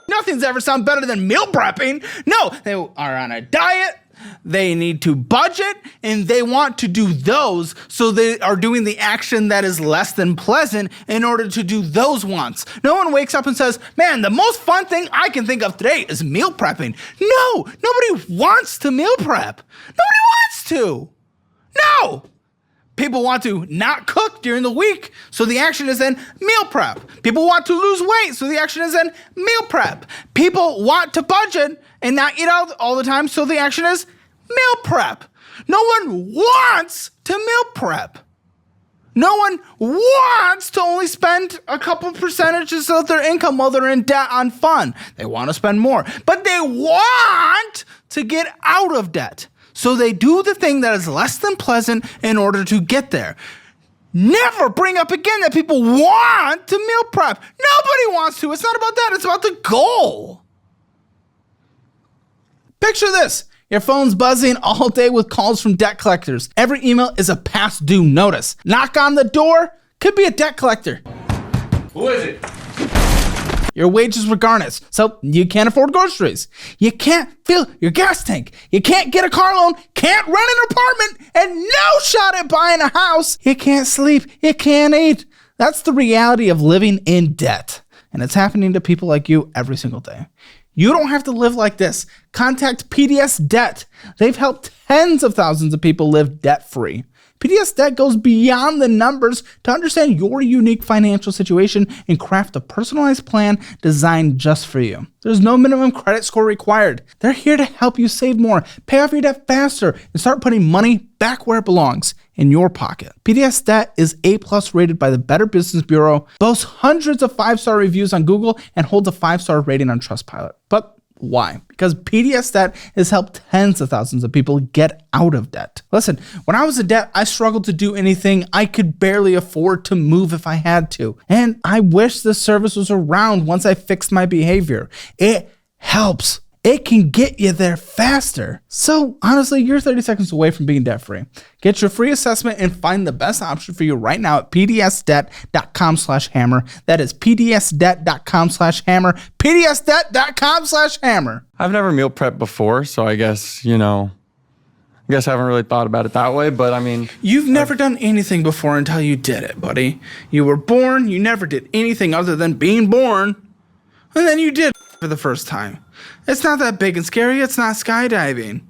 nothing's ever sound better than meal prepping. No, they are on a diet. They need to budget, and they want to do those, so they are doing the action that is less than pleasant in order to do those wants. No one wakes up and says, man, the most fun thing I can think of today is meal prepping. No, nobody wants to meal prep. Nobody wants to. No. People want to not cook during the week, so the action is then meal prep. People want to lose weight, so the action is then meal prep. People want to budget and not eat out all the time, so the action is meal prep. No one wants to meal prep. No one wants to only spend a couple percentages of their income while they're in debt on fun. They want to spend more, but they want to get out of debt. So they do the thing that is less than pleasant in order to get there. Never bring up again that people want to meal prep. Nobody wants to. It's not about that. It's about the goal. Picture this. Your phone's buzzing all day with calls from debt collectors. Every email is a past due notice. Knock on the door, could be a debt collector. Who is it? Your wages were garnished, so you can't afford groceries. You can't fill your gas tank. You can't get a car loan, can't rent an apartment, and no shot at buying a house. You can't sleep, you can't eat. That's the reality of living in debt. And it's happening to people like you every single day. You don't have to live like this. Contact PDS Debt. They've helped tens of thousands of people live debt-free. PDS Debt goes beyond the numbers to understand your unique financial situation and craft a personalized plan designed just for you. There's no minimum credit score required. They're here to help you save more, pay off your debt faster, and start putting money back where it belongs, in your pocket. PDS Debt is A+ rated by the Better Business Bureau, boasts hundreds of 5-star reviews on Google, and holds a 5-star rating on Trustpilot. But why? Because PDS Debt has helped tens of thousands of people get out of debt. Listen, when I was in debt, I struggled to do anything. I could barely afford to move if I had to. And I wish this service was around once I fixed my behavior. It helps. It can get you there faster. So honestly, you're 30 seconds away from being debt-free. Get your free assessment and find the best option for you right now at pdsdebt.com/hammer. That is pdsdebt.com/hammer. pdsdebt.com/hammer. I've never meal prepped before, so I guess, I haven't really thought about it that way, but I mean... You've never done anything before until you did it, buddy. You were born, you never did anything other than being born, and then you did for the first time. It's not that big and scary. It's not skydiving.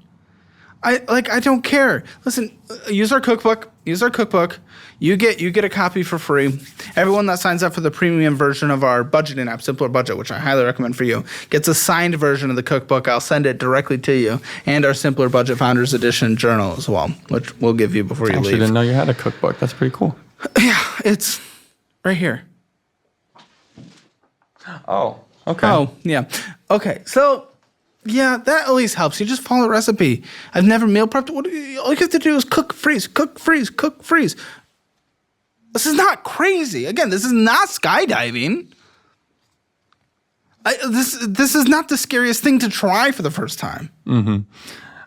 I don't care. Listen, use our cookbook. You get a copy for free. Everyone that signs up for the premium version of our budgeting app, Simpler Budget, which I highly recommend for you, gets a signed version of the cookbook. I'll send it directly to you, and our Simpler Budget Founders Edition journal as well, which we'll give you before you leave. I actually didn't know you had a cookbook. That's pretty cool. Yeah, it's right here. Oh, okay. Oh, yeah. Okay, so... yeah, that at least helps. You just follow the recipe. I've never meal prepped. All you have to do is cook, freeze, cook, freeze, cook, freeze. This is not crazy. Again, this is not skydiving. This is not the scariest thing to try for the first time. Mm-hmm.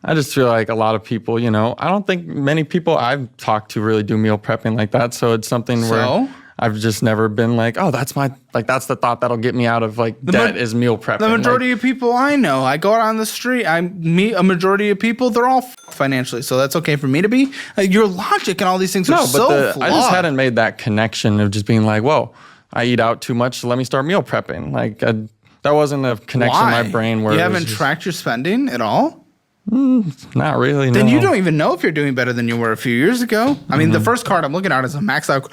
I just feel like a lot of people, I don't think many people I've talked to really do meal prepping like that. So it's something where I've just never been like, oh, that's the thought that'll get me out of debt is meal prepping. The majority of people I know, I go out on the street, I meet a majority of people, they're all financially, so that's okay for me to be. Your logic and all these things are so flawed. I just hadn't made that connection of just being like, whoa, I eat out too much, so let me start meal prepping. That wasn't a connection in my brain where you haven't tracked your spending at all? Not really, Then no. you don't even know if you're doing better than you were a few years ago. I mean, the first card I'm looking at is a maxed out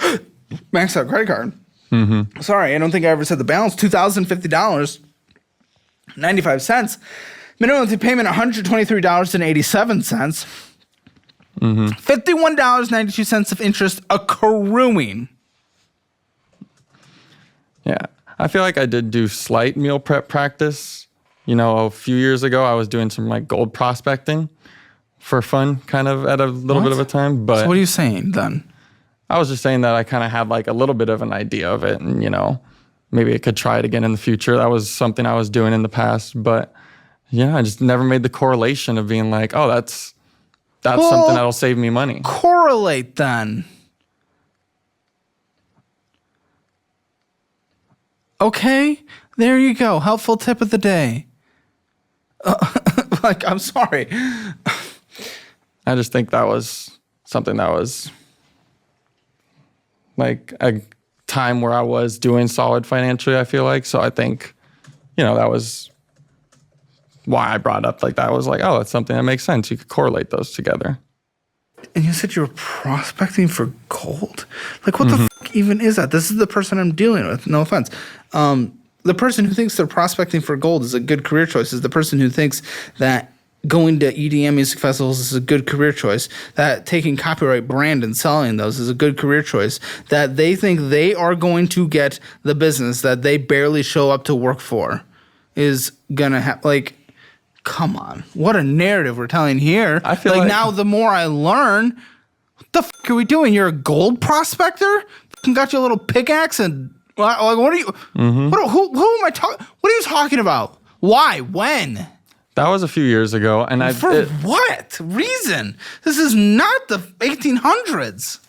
credit card. Mm-hmm. Sorry, I don't think I ever said the balance. $2,050.95. Minimum monthly payment $123.87. Mm-hmm. $51.92 of interest accruing. Yeah, I feel like I did do slight meal prep practice. A few years ago, I was doing some gold prospecting for fun, kind of at a little bit of a time. But so what are you saying then? I was just saying that I kind of had a little bit of an idea of it, and maybe I could try it again in the future. That was something I was doing in the past, but I just never made the correlation of being like, oh, that's something that'll save me money. Correlate then. Okay, there you go. Helpful tip of the day. I'm sorry. I just think that was something that was a time where I was doing solid financially, I feel like. So I think, that was why I brought up that. I was like, oh, that's something that makes sense. You could correlate those together. And you said you were prospecting for gold? What the fuck even is that? This is the person I'm dealing with. No offense. The person who thinks they're prospecting for gold is a good career choice is the person who thinks that going to EDM music festivals is a good career choice, that taking copyright brand and selling those is a good career choice, that they think they are going to get the business that they barely show up to work for is going to have, come on. What a narrative we're telling here. I feel like now the more I learn, what the fuck are we doing? You're a gold prospector? Fucking got your little pickaxe and what are you? Who am I talking? What are you talking about? Why? When? That was a few years ago, and what reason? This is not the 1800s.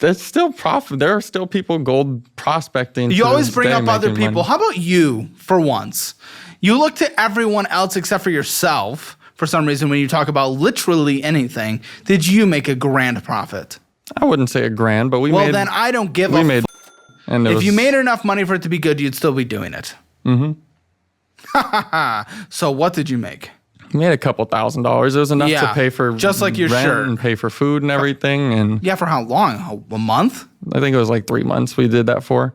It's still profit. There are still people gold prospecting. You always bring up other people. Money. How about you, for once? You look to everyone else except for yourself for some reason when you talk about literally anything. Did you make a grand profit? I wouldn't say a grand, but we made... Well, then I don't give a f***. And if you made enough money for it to be good, you'd still be doing it. Mm-hmm. So what did you make? We made a couple $1,000s. It was enough to pay for just like your rent shirt and pay for food and everything. And yeah, for how long? A month? I think it was like 3 months we did that for.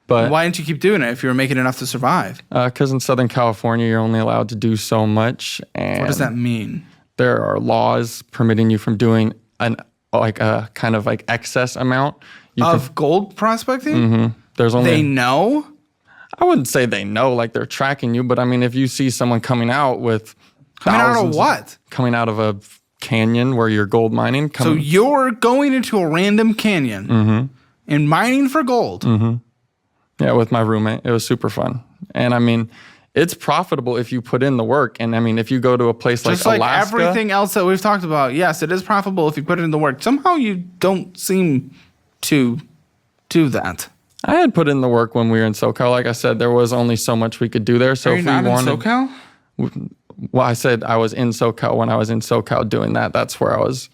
But why didn't you keep doing it if you were making enough to survive? Because in Southern California, you're only allowed to do so much. And what does that mean? There are laws permitting you from doing a kind of like excess amount of gold prospecting. Mm-hmm. There's only they know. I wouldn't say they know, like they're tracking you, but I mean, if you see someone coming out with coming out of what? Coming out of a canyon where you're gold mining. So you're going into a random canyon and mining for gold. Mm-hmm. Yeah, with my roommate. It was super fun. And I mean, it's profitable if you put in the work. And I mean, if you go to a place like Alaska. Just like everything else that we've talked about, yes, it is profitable if you put in the work. Somehow you don't seem to do that. I had put in the work when we were in SoCal. Like I said, there was only so much we could do there. So Are you if not we wanted, in SoCal? Well, I said I was in SoCal when I was in SoCal doing that. That's where I was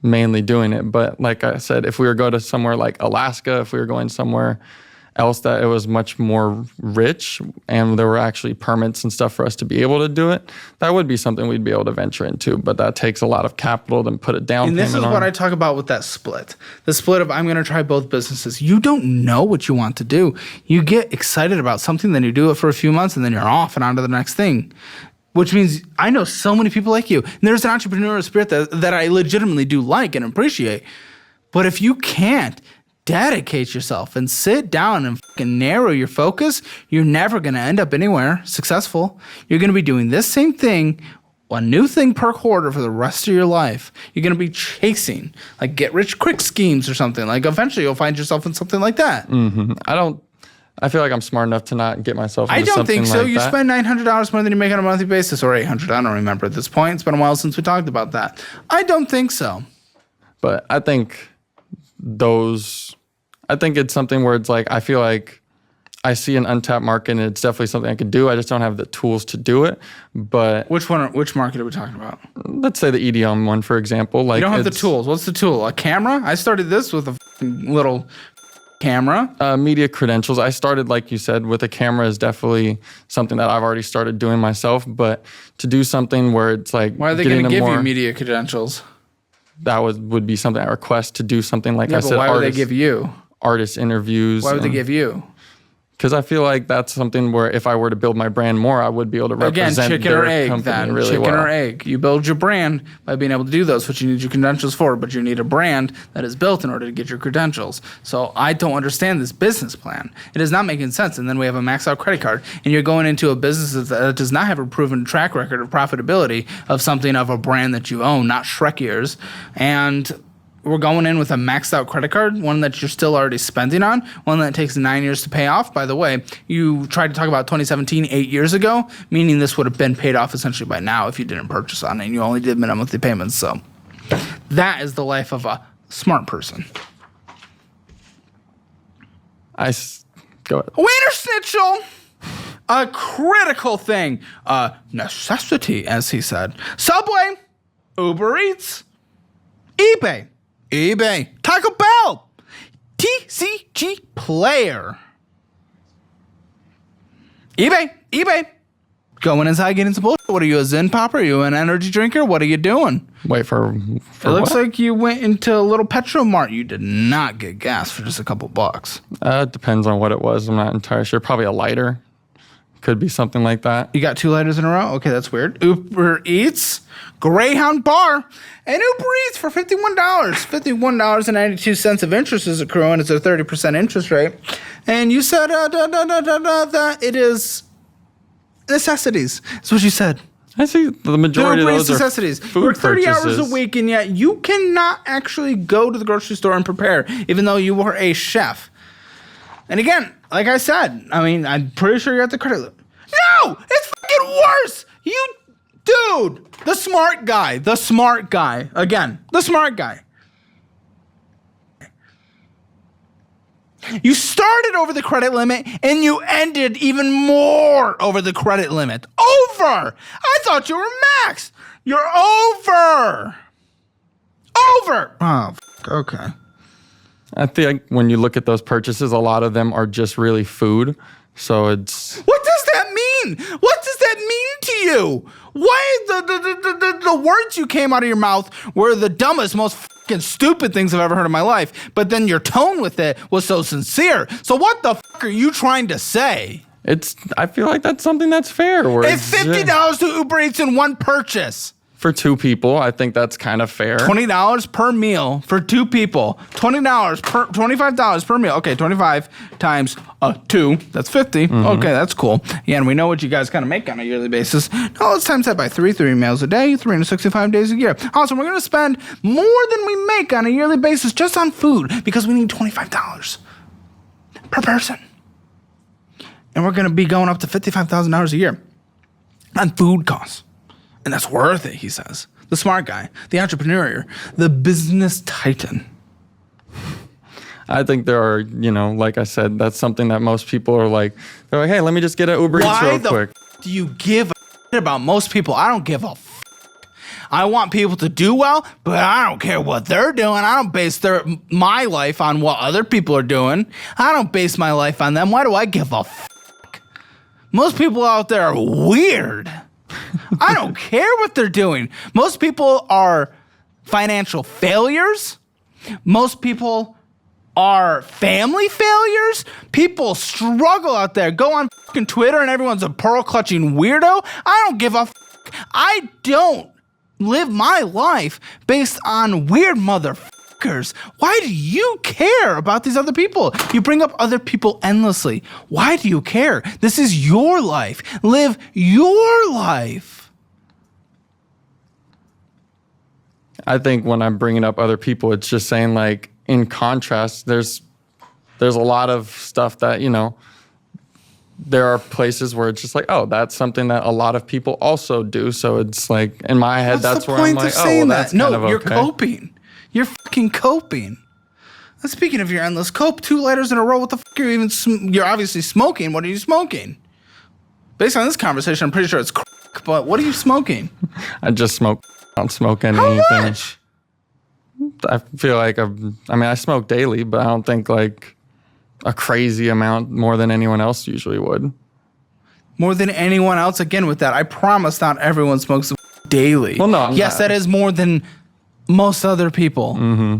mainly doing it. But like I said, if we were going to somewhere like Alaska, if we were going somewhere else that it was much more rich and there were actually permits and stuff for us to be able to do it, that would be something we'd be able to venture into. But that takes a lot of capital to put it down. And this is what I talk about with that split. The split of I'm going to try both businesses. You don't know what you want to do. You get excited about something, then you do it for a few months, and then you're off and on to the next thing. Which means I know so many people like you. And there's an entrepreneurial spirit that I legitimately do like and appreciate. But if you can't dedicate yourself and sit down and fucking narrow your focus, you're never going to end up anywhere successful. You're going to be doing this same thing, a new thing per quarter for the rest of your life. You're going to be chasing like get rich quick schemes or something. Like eventually you'll find yourself in something like that. Mm-hmm. I feel like I'm smart enough to not get myself into something like that. I don't think so. You spend $900 more than you make on a monthly basis, or $800. I don't remember at this point. It's been a while since we talked about that. I don't think so. But I think it's something where it's like, I feel like I see an untapped market and it's definitely something I could do. I just don't have the tools to do it. But which market are we talking about? Let's say the EDM one, for example. Like, you don't have the tools. What's the tool? A camera? I started this with a little camera. Media credentials. I started, like you said, with a camera is definitely something that I've already started doing myself. But to do something where it's like, why are they going to give you media credentials? That would be something I request to do something like I said. Why would they give you? Artist interviews. Why would they give you? Because I feel like that's something where if I were to build my brand more, I would be able to represent chicken their or egg, company then. really chicken well. Or egg. You build your brand by being able to do those, which you need your credentials for, but you need a brand that is built in order to get your credentials. So I don't understand this business plan. It is not making sense. And then we have a maxed out credit card, and you're going into a business that does not have a proven track record of profitability of something of a brand that you own, not Shrek ears. And we're going in with a maxed out credit card, one that you're still already spending on, one that takes 9 years to pay off. By the way, you tried to talk about 2017, 8 years ago, meaning this would have been paid off essentially by now if you didn't purchase on it and you only did minimum monthly payments. So that is the life of a smart person. Go ahead. Wiener Schnitzel, a critical thing, a necessity, as he said. Subway, Uber Eats, eBay, Taco Bell, TCG Player. eBay. Going inside, getting some bullshit. What are you, a Zen popper? Are you an energy drinker? What are you doing? Wait for it looks like you went into a little Petromart. You did not get gas for just a couple bucks. It depends on what it was. I'm not entirely sure. Probably a lighter. Could be something like that. You got 2 lighters in a row? Okay, that's weird. Uber Eats, Greyhound Bar, and Uber Eats for $51. $51.92 of interest is accruing. It's a 30% interest rate. And you said that it is necessities. That's what you said. I see the majority of those necessities. are food Work 30 purchases. hours a week, and yet you cannot actually go to the grocery store and prepare, even though you were a chef. And again, like I said, I mean, I'm pretty sure you're at the credit limit. No! It's fucking worse! You Dude, the smart guy. Again, the smart guy. You started over the credit limit and you ended even more over the credit limit. Over! I thought you were max. You're over. Oh, okay. I think when you look at those purchases, a lot of them are just really food. So it's... What does that mean? What does that mean to you? Why the words you came out of your mouth were the dumbest, most fucking stupid things I've ever heard in my life, but then your tone with it was so sincere. So what the fuck are you trying to say? I feel like that's something that's fair. It's $50 to Uber Eats in one purchase. For two people, I think that's kind of fair. $20 per meal for two people. $25 per meal. Okay, 25 times 2. That's 50. Mm-hmm. Okay, that's cool. Yeah, and we know what you guys kind of make on a yearly basis. Now let's times that by 3 meals a day, 365 days a year. Also, we're going to spend more than we make on a yearly basis just on food because we need $25 per person. And we're going to be going up to $55,000 a year on food costs. And that's worth it, he says. The smart guy, the entrepreneur, the business titan. I think there are, like I said, that's something that most people are like, they're like, hey, let me just get an Uber Eats real quick. Why do you give a shit about most people? I don't give a f. I want people to do well, but I don't care what they're doing. I don't base my life on what other people are doing. I don't base my life on them. Why do I give a f? Most people out there are weird. I don't care what they're doing. Most people are financial failures. Most people are family failures. People struggle out there. Go on fucking Twitter and everyone's a pearl-clutching weirdo. I don't give a f. I don't live my life based on weird motherfuckers. Why do you care about these other people? You bring up other people endlessly. Why do you care? This is your life. Live your life. I think when I'm bringing up other people, it's just saying, like, in contrast, there's a lot of stuff that, there are places where it's just like, oh, that's something that a lot of people also do. So it's like, in my head, that's where I'm like, oh, well, that's kind of okay. No, you're coping. You're fucking coping. And speaking of your endless cope, 2 lighters in a row, what the fuck are you even, you're obviously smoking. What are you smoking? Based on this conversation, I'm pretty sure it's crack, but what are you smoking? I just smoke. I don't smoke anything. How much? I feel like I smoke daily, but I don't think like a crazy amount more than anyone else usually would. More than anyone else? Again, with that, I promise not everyone smokes daily. Well, no. Yes, that is more than most other people. Mm-hmm.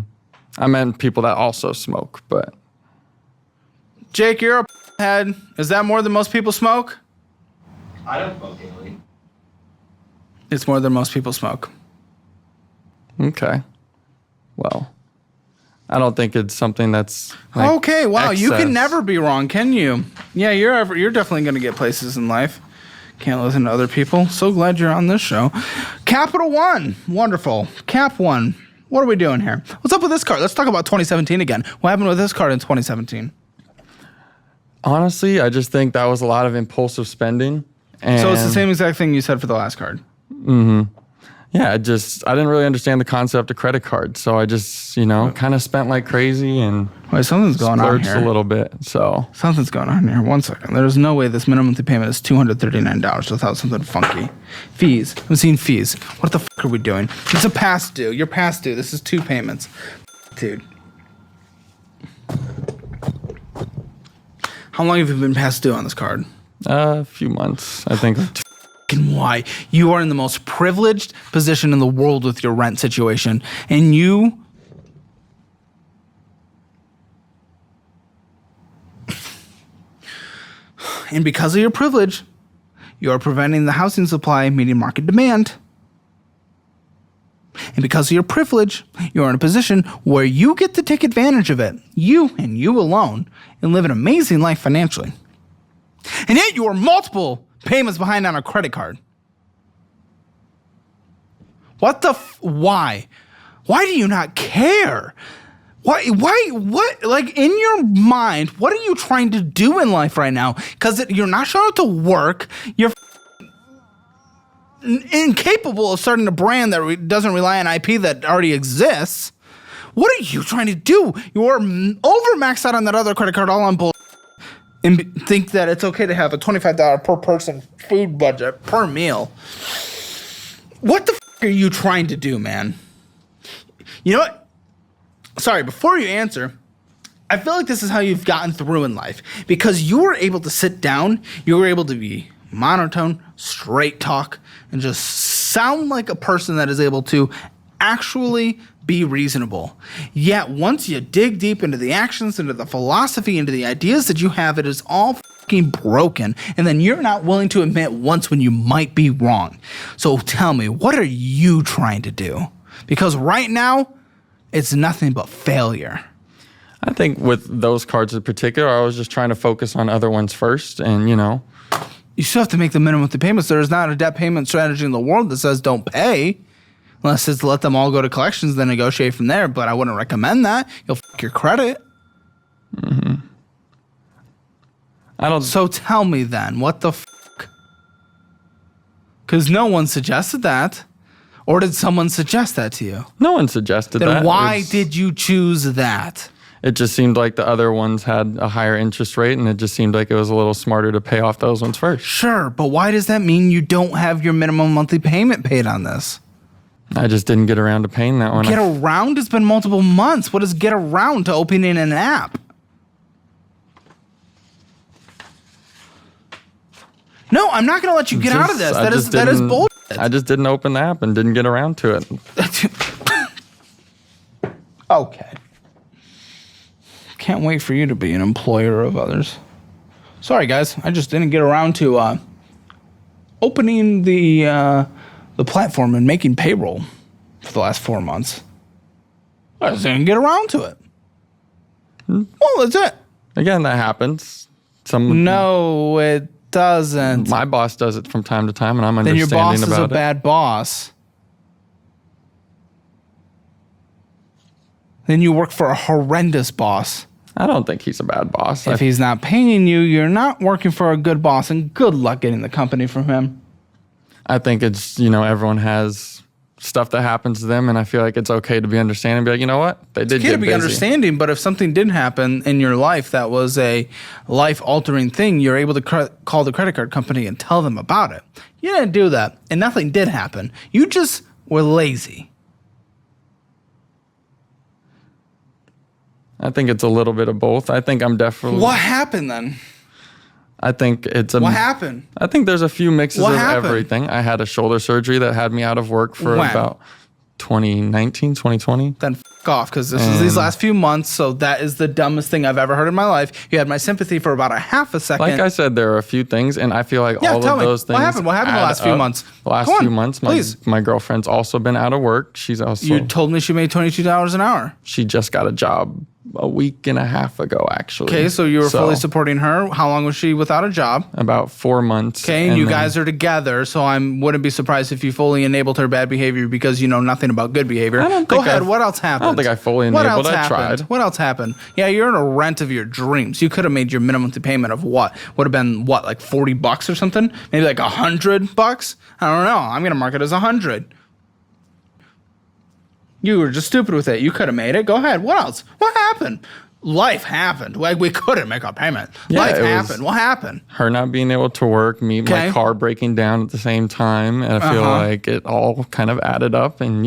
I meant people that also smoke, but. Jake, you're a head. Is that more than most people smoke? I don't smoke daily. It's more than most people smoke. Okay. Well, I don't think it's something that's like okay, wow, excess. You can never be wrong, can you? Yeah, you're definitely going to get places in life. Can't listen to other people. So glad you're on this show. Capital One. Wonderful. Cap One. What are we doing here? What's up with this card? Let's talk about 2017 again. What happened with this card in 2017? Honestly, I just think that was a lot of impulsive spending. And so it's the same exact thing you said for the last card. Mm-hmm. Yeah, I didn't really understand the concept of credit cards. So I just, kind of spent like crazy and wait, something's going on here. A little bit. So something's going on here. 1 second. There's no way this minimum monthly payment is $239 without something funky. Fees. I'm seeing fees. What the fuck are we doing? It's a past due. You're past due. This is 2 payments. Dude. How long have you been past due on this card? A few months, I think. Why? You are in the most privileged position in the world with your rent situation. And and because of your privilege, you are preventing the housing supply meeting market demand. And because of your privilege, you're in a position where you get to take advantage of it. You and you alone, and live an amazing life financially. And yet you are multiple payments behind on a credit card. What the why? Why do you not care? What, like in your mind, what are you trying to do in life right now? Because you're not showing up to work. You're incapable of starting a brand that doesn't rely on IP that already exists. What are you trying to do? You're over maxed out on that other credit card, all on bull, and think that it's okay to have a $25 per person food budget per meal. What the f are you trying to do, man? You know what? Sorry, before you answer, I feel like this is how you've gotten through in life, because you were able to sit down, you were able to be monotone, straight talk, and just sound like a person that is able to actually be reasonable. Yet once you dig deep into the actions, into the philosophy, into the ideas that you have, it is all fucking broken. And then you're not willing to admit once when you might be wrong. So tell me, what are you trying to do? Because right now, it's nothing but failure. I think with those cards in particular, I was just trying to focus on other ones first, and you still have to make the minimum monthly payments. There is not a debt payment strategy in the world that says don't pay. Unless it's let them all go to collections, then negotiate from there. But I wouldn't recommend that. You'll f*** your credit. Mm-hmm. So tell me then, what the f***? Because no one suggested that. Or did someone suggest that to you? No one suggested that. Then why did you choose that? It just seemed like the other ones had a higher interest rate, and it just seemed like it was a little smarter to pay off those ones first. Sure, but why does that mean you don't have your minimum monthly payment paid on this? I just didn't get around to paying that one. Get around? It's been multiple months. What is get around to opening an app? No, I'm not going to let you get out of this. That is bullshit. I just didn't open the app and didn't get around to it. Okay. Can't wait for you to be an employer of others. Sorry, guys. I just didn't get around to opening the platform and making payroll for the last 4 months. I just didn't get around to it. Well, that's it. Again, that happens. No, it doesn't. My boss does it from time to time, and I'm Then your understanding boss is a bad boss. Then you work for a horrendous boss. I don't think he's a bad boss. If he's not paying you, you're not working for a good boss, and good luck getting the company from him. I think it's, everyone has stuff that happens to them, and I feel like it's okay to be understanding. Be like, you know what? They did get busy. It's okay to be understanding, but if something did happen in your life that was a life-altering thing, you're able to call the credit card company and tell them about it. You didn't do that, and nothing did happen. You just were lazy. I think it's a little bit of both. I think I'm definitely... What happened then? I think it's a... What happened? I think there's a few mixes What of happened? everything. I had a shoulder surgery that had me out of work for When? about 2019, 2020. Then f*** off, because this was these last few months, so that is the dumbest thing I've ever heard in my life. You had my sympathy for about a half a second. Like I said, there are a few things, and I feel like all of those things... What happened? What happened the last few months? The last few months, my girlfriend's also been out of work. She's also... You told me she made $22 an hour. She just got a job a week and a half ago, actually. Okay, so you were fully supporting her. How long was she without a job? About 4 months. Okay, and you guys are together, so I wouldn't be surprised if you fully enabled her bad behavior because you know nothing about good behavior. Go ahead, what else happened? I don't think I fully enabled it. I tried. What else happened? Yeah, you're in a rent of your dreams. You could have made your minimum monthly payment of what? Would have been what, like $40 or something? Maybe like $100? I don't know. I'm going to mark it as 100. You were just stupid with it. You could have made it. Go ahead. What else? What happened? Life happened. Like, we couldn't make our payment. Yeah, Life happened. What happened? Her not being able to work, my car breaking down at the same time. And I feel like it all kind of added up. And,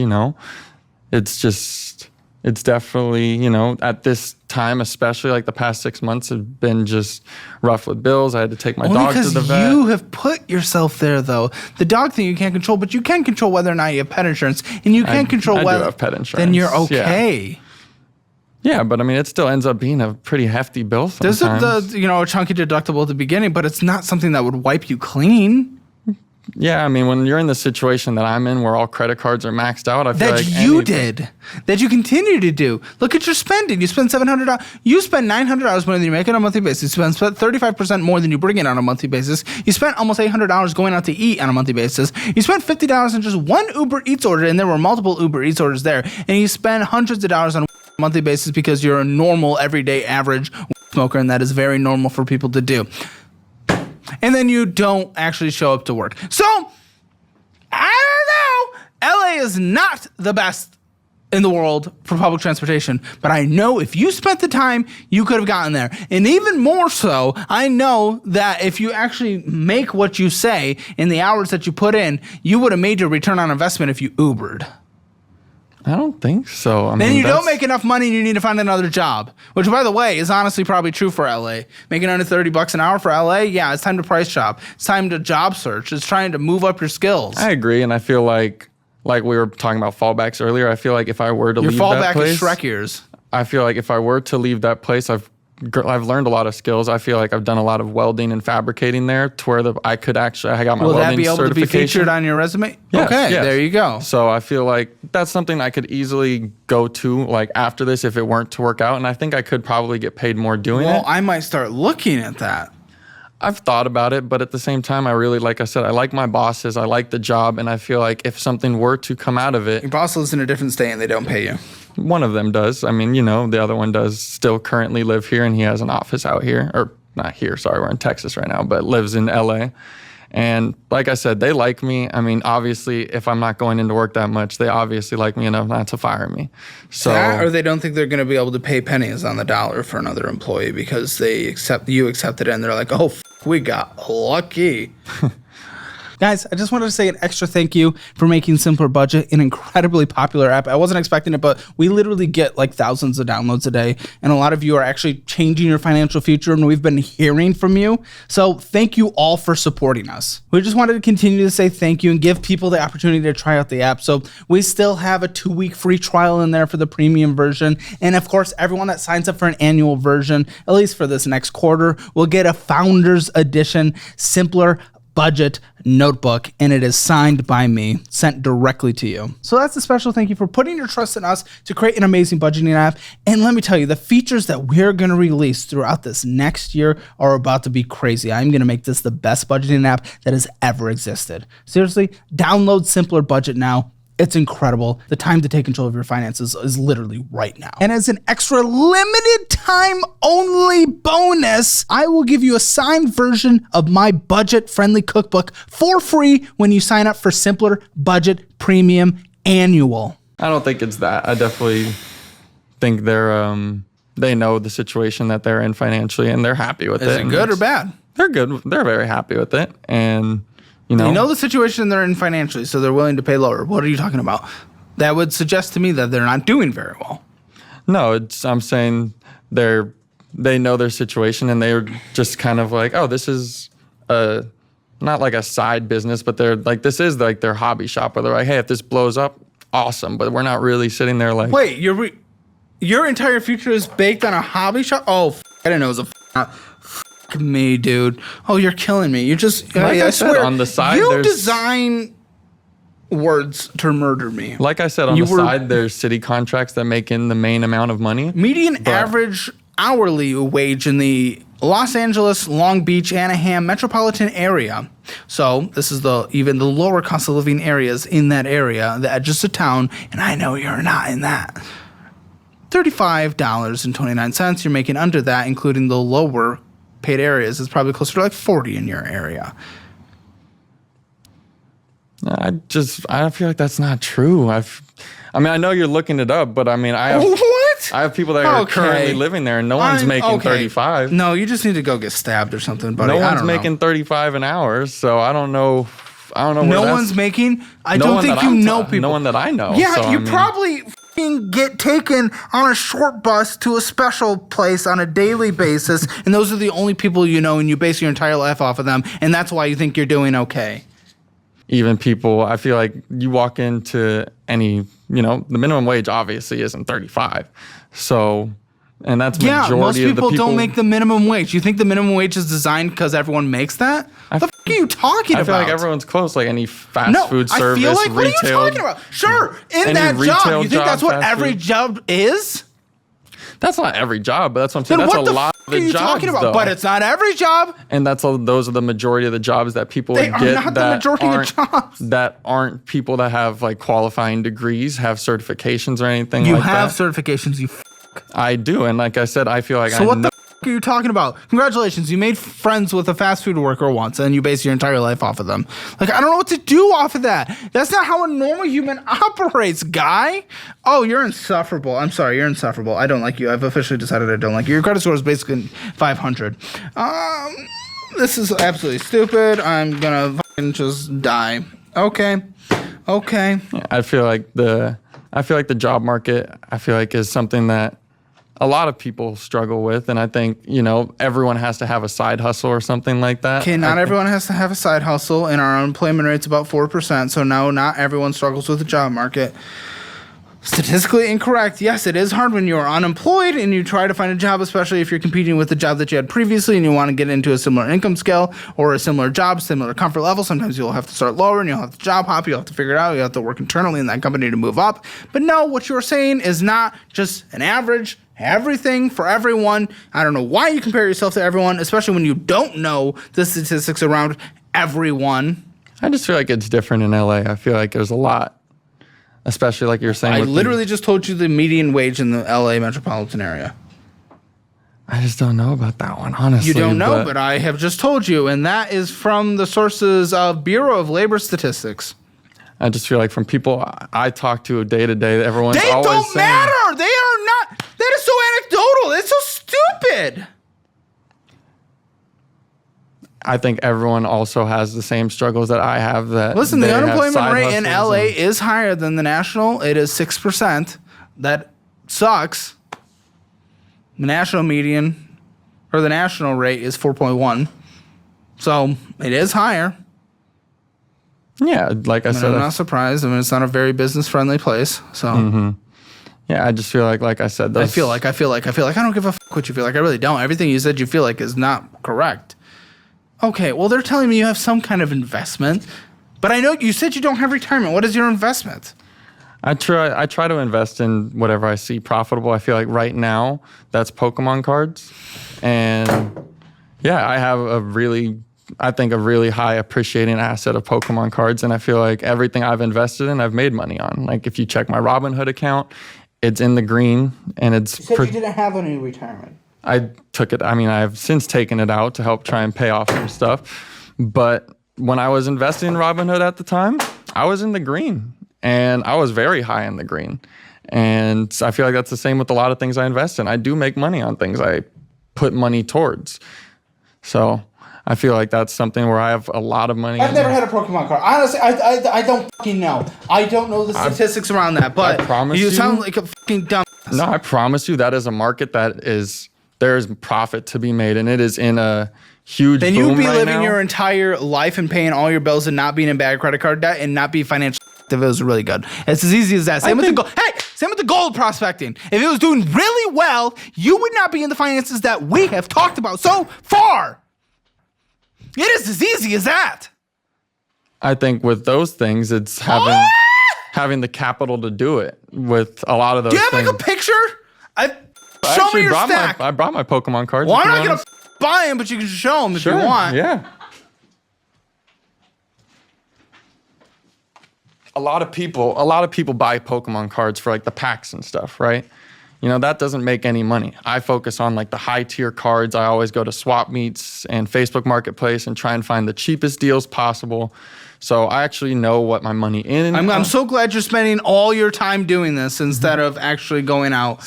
it's definitely, at this time, especially like the past 6 months have been just rough with bills. I had to take my dog to the vet. You have put yourself there, though. The dog thing you can't control, but you can control whether or not you have pet insurance. And you can control whether... I do have pet insurance. Then you're okay. Yeah, but I mean, it still ends up being a pretty hefty bill sometimes. There's a chunky deductible at the beginning, but it's not something that would wipe you clean. Yeah, I mean, when you're in the situation that I'm in where all credit cards are maxed out, I feel like that you continue to do. Look at your spending. You spend $700. You spend $900 more than you make on a monthly basis. You spend 35% more than you bring in on a monthly basis. You spent almost $800 going out to eat on a monthly basis. You spent $50 on just one Uber Eats order, and there were multiple Uber Eats orders there. And you spend hundreds of dollars on a monthly basis because you're a normal, everyday, average smoker, and that is very normal for people to do. And then you don't actually show up to work. So, LA is not the best in the world for public transportation, but I know if you spent the time, you could have gotten there. And even more so, I know that if you actually make what you say in the hours that you put in, you would have made your return on investment if you Ubered. I don't think so. I Then mean, you don't make enough money and you need to find another job, which, by the way, is honestly probably true for LA. Making under $30 an hour for LA, yeah, it's time to price shop. It's time to job search. It's trying to move up your skills. I agree, and I feel like we were talking about fallbacks earlier, I feel like if I were to Your leave that fallback place, is Shrek ears. I feel like if I were to leave that place, I've learned a lot of skills. I feel like I've done a lot of welding and fabricating there to where I got my Will welding that be able to be certification. featured on your resume? Yes, Okay, yes. there you go. So I feel like that's something I could easily go to like after this if it weren't to work out, and I think I could probably get paid more doing Well, it. I might start looking at that. I've thought about it, but at the same time, I really, like I said, I like my bosses, I like the job, and I feel like if something were to come out of it, Your boss lives in a different state and they don't pay you. one of them does. I mean, the other one does still currently live here, and he has an office out here, or not here, sorry, we're in Texas right now, but lives in LA. And like I said, they like me. I mean, obviously, if I'm not going into work that much, they obviously like me enough not to fire me. So, That, or they don't think they're going to be able to pay pennies on the dollar for another employee because you accepted it and they're like, oh, we got lucky. Guys, I just wanted to say an extra thank you for making Simpler Budget an incredibly popular app. I wasn't expecting it, but we literally get like thousands of downloads a day. And a lot of you are actually changing your financial future, and we've been hearing from you. So thank you all for supporting us. We just wanted to continue to say thank you and give people the opportunity to try out the app. So we still have a 2-week free trial in there for the premium version. And of course, everyone that signs up for an annual version, at least for this next quarter, will get a Founders Edition Simpler Budget notebook, and it is signed by me, sent directly to you. So that's a special thank you for putting your trust in us to create an amazing budgeting app. And let me tell you, the features that we're going to release throughout this next year are about to be crazy. I'm going to make this the best budgeting app that has ever existed. Seriously, download Simpler Budget now. It's incredible. The time to take control of your finances is literally right now. And as an extra limited time only bonus, I will give you a signed version of my budget-friendly cookbook for free when you sign up for Simpler Budget Premium Annual. I don't think it's that. I definitely think they know the situation that they're in financially, and they're happy with it. Is it good or bad? They're good. They're very happy with it, and You know the situation they're in financially, so they're willing to pay lower. What are you talking about? That would suggest to me that they're not doing very well. No, I'm saying they know their situation, and they're just kind of like, oh, this is not like a side business, but they're like, this is like their hobby shop where they're like, hey, if this blows up, awesome. But we're not really sitting there like, wait, your entire future is baked on a hobby shop? Oh, I didn't know it was me, dude. Oh, you're killing me. You just, like I swear, on the side, you design words to murder me. Like I said, on the side, there's city contracts that make in the main amount of money. Median average hourly wage in the Los Angeles, Long Beach, Anaheim metropolitan area. So this is even the lower cost of living areas in that area, the edge of town, and I know you're not in that. $35.29. You're making under that, including the lower paid areas. It's probably closer to like 40 in your area. I feel like that's not true. I mean, I know you're looking it up, but I mean, I have people that are currently living there, and no one's making 35. No, you just need to go get stabbed or something, buddy. No one's making 35 an hour, so I don't know. No one's making. I don't think you know people. No one that I know. Yeah, so, you probably get taken on a short bus to a special place on a daily basis, and those are the only people you know, and you base your entire life off of them, and that's why you think you're doing okay. Even people, I feel like you walk into any, the minimum wage obviously isn't 35. So, and that's majority of the people. Most people don't make the minimum wage. You think the minimum wage is designed because everyone makes that? What the f*** are you talking about? I feel like everyone's close, like any fast food service, I feel like, retail. what are you talking about? Sure, in that job, you think that's what every job is? That's not every job, but that's what I'm saying. Then That's a lot of the jobs, talking about? though. But it's not every job. And those are the majority of the jobs that people would get. They are not the majority of jobs. That aren't people that have like qualifying degrees, have certifications or anything You like that. have certifications, you I do, and like I said, I feel like So what the are you talking about? Congratulations, you made friends with a fast food worker once, and you base your entire life off of them. Like, I don't know what to do off of that. That's not how a normal human operates, guy. Oh, you're insufferable. I'm sorry, you're insufferable. I don't like you. I've officially decided I don't like you. Your credit score is basically 500. This is absolutely stupid. I'm gonna fucking just die. Okay. I feel like the job market, is something that a lot of people struggle with, and I think, everyone has to have a side hustle or something like that. Okay, not everyone has to have a side hustle, and our unemployment rate's about 4%, so no, not everyone struggles with the job market. Statistically incorrect. Yes, it is hard when you're unemployed and you try to find a job, especially if you're competing with the job that you had previously and you want to get into a similar income scale or a similar job, similar comfort level. Sometimes you'll have to start lower and you'll have to job hop. You'll have to figure it out. You'll have to work internally in that company to move up. But no, what you're saying is not just an average. Everything for everyone. I don't know why you compare yourself to everyone, especially when you don't know the statistics around everyone. I just feel like it's different in LA. I feel like there's a lot. Especially like you're saying. I literally just told you the median wage in the LA metropolitan area. I just don't know about that one, honestly. You don't know, but I have just told you, and that is from the sources of Bureau of Labor Statistics. I just feel like from people I talk to day to day, everyone's they always don't saying, matter. They are not. That is so anecdotal. It's so stupid. I think everyone also has the same struggles that I have. That listen, the unemployment rate in LA and is higher than the national. It is 6%. That sucks. The national median or the national rate is 4.1. So it is higher. Yeah, like I said, I'm not surprised. I mean, it's not a very business friendly place. So yeah, I just feel like I said, I feel like I don't give a fuck what you feel like. I really don't. Everything you said you feel like is not correct. Okay, well, they're telling me you have some kind of investment, but I know you said you don't have retirement. What is your investment? I try to invest in whatever I see profitable. I feel like right now that's Pokemon cards, and yeah, I have a really high appreciating asset of Pokemon cards, and I feel like everything I've invested in, I've made money on. Like if you check my Robinhood account, it's in the green, and it's. You said you didn't have any retirement. I took it. I mean, I've since taken it out to help try and pay off some stuff. But when I was investing in Robinhood at the time, I was in the green, and I was very high in the green. And I feel like that's the same with a lot of things I invest in. I do make money on things I put money towards. So I feel like that's something where I have a lot of money. I've never had a Pokemon card. Honestly, I don't fucking know. I don't know the statistics around that, but I promise you sound like a fucking dumb. No, I promise you that is a market there is profit to be made, and it is in a huge boom right now. Then you'd be living your entire life and paying all your bills and not being in bad credit card debt and not be financially active. It was really good. It's as easy as that. Same with the gold prospecting. If it was doing really well, you would not be in the finances that we have talked about so far. It is as easy as that. I think with those things, it's having the capital to do it with a lot of those things. Do you have like a picture? Show me your stack. I brought my Pokemon cards. Well, I'm not going to buy them, but you can show them if you want. Yeah. A lot of people buy Pokemon cards for like the packs and stuff, right? That doesn't make any money. I focus on like the high tier cards. I always go to swap meets and Facebook Marketplace and try and find the cheapest deals possible. So I actually know what my money in. I'm so glad you're spending all your time doing this instead of actually going out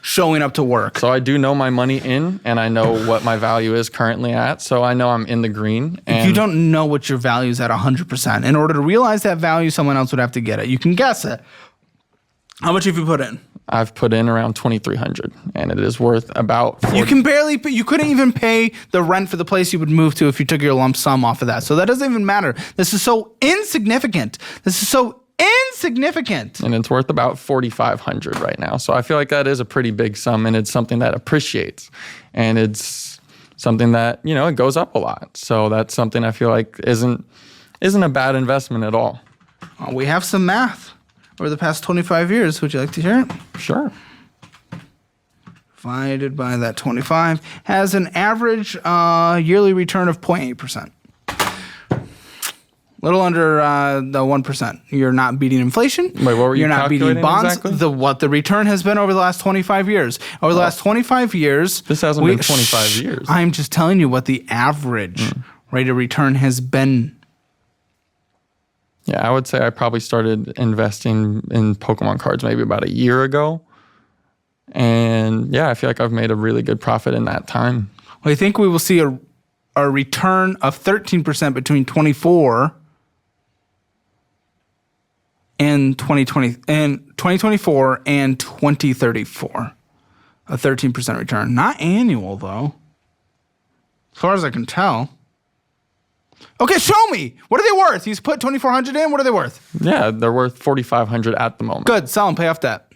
showing up to work. So I do know my money in, and I know what my value is currently at. So I know I'm in the green. And you don't know what your value is at 100%. In order to realize that value, someone else would have to get it. You can guess it. How much have you put in? I've put in around $2,300, and it is worth about $40. You couldn't even pay the rent for the place you would move to if you took your lump sum off of that. So that doesn't even matter. This is so insignificant. And it's worth about $4,500 right now. So I feel like that is a pretty big sum, and it's something that appreciates. And it's something that, it goes up a lot. So that's something I feel like isn't a bad investment at all. We have some math over the past 25 years. Would you like to hear it? Sure. Divided by that 25 has an average yearly return of 0.8%. Little under the 1%. You're not beating inflation. Wait, what were you You're not beating calculating bonds. exactly? What the return has been over the last 25 years. Over the last 25 years. This hasn't been 25 years. I'm just telling you what the average rate of return has been. Yeah, I would say I probably started investing in Pokemon cards maybe about a year ago. And yeah, I feel like I've made a really good profit in that time. Well, I think we will see a return of 13% between 24 and 2024 and 2034. A 13% return. Not annual, though. As far as I can tell. Okay, show me. What are they worth? He's put 2,400 in. What are they worth? Yeah, they're worth 4,500 at the moment. Good. Sell them. Pay off debt.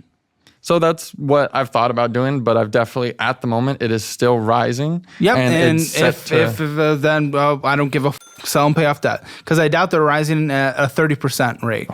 So that's what I've thought about doing, but I've definitely, at the moment, it is still rising. Yep, and it's set then I don't give a sell and pay off debt because I doubt they're rising at a 30% rate.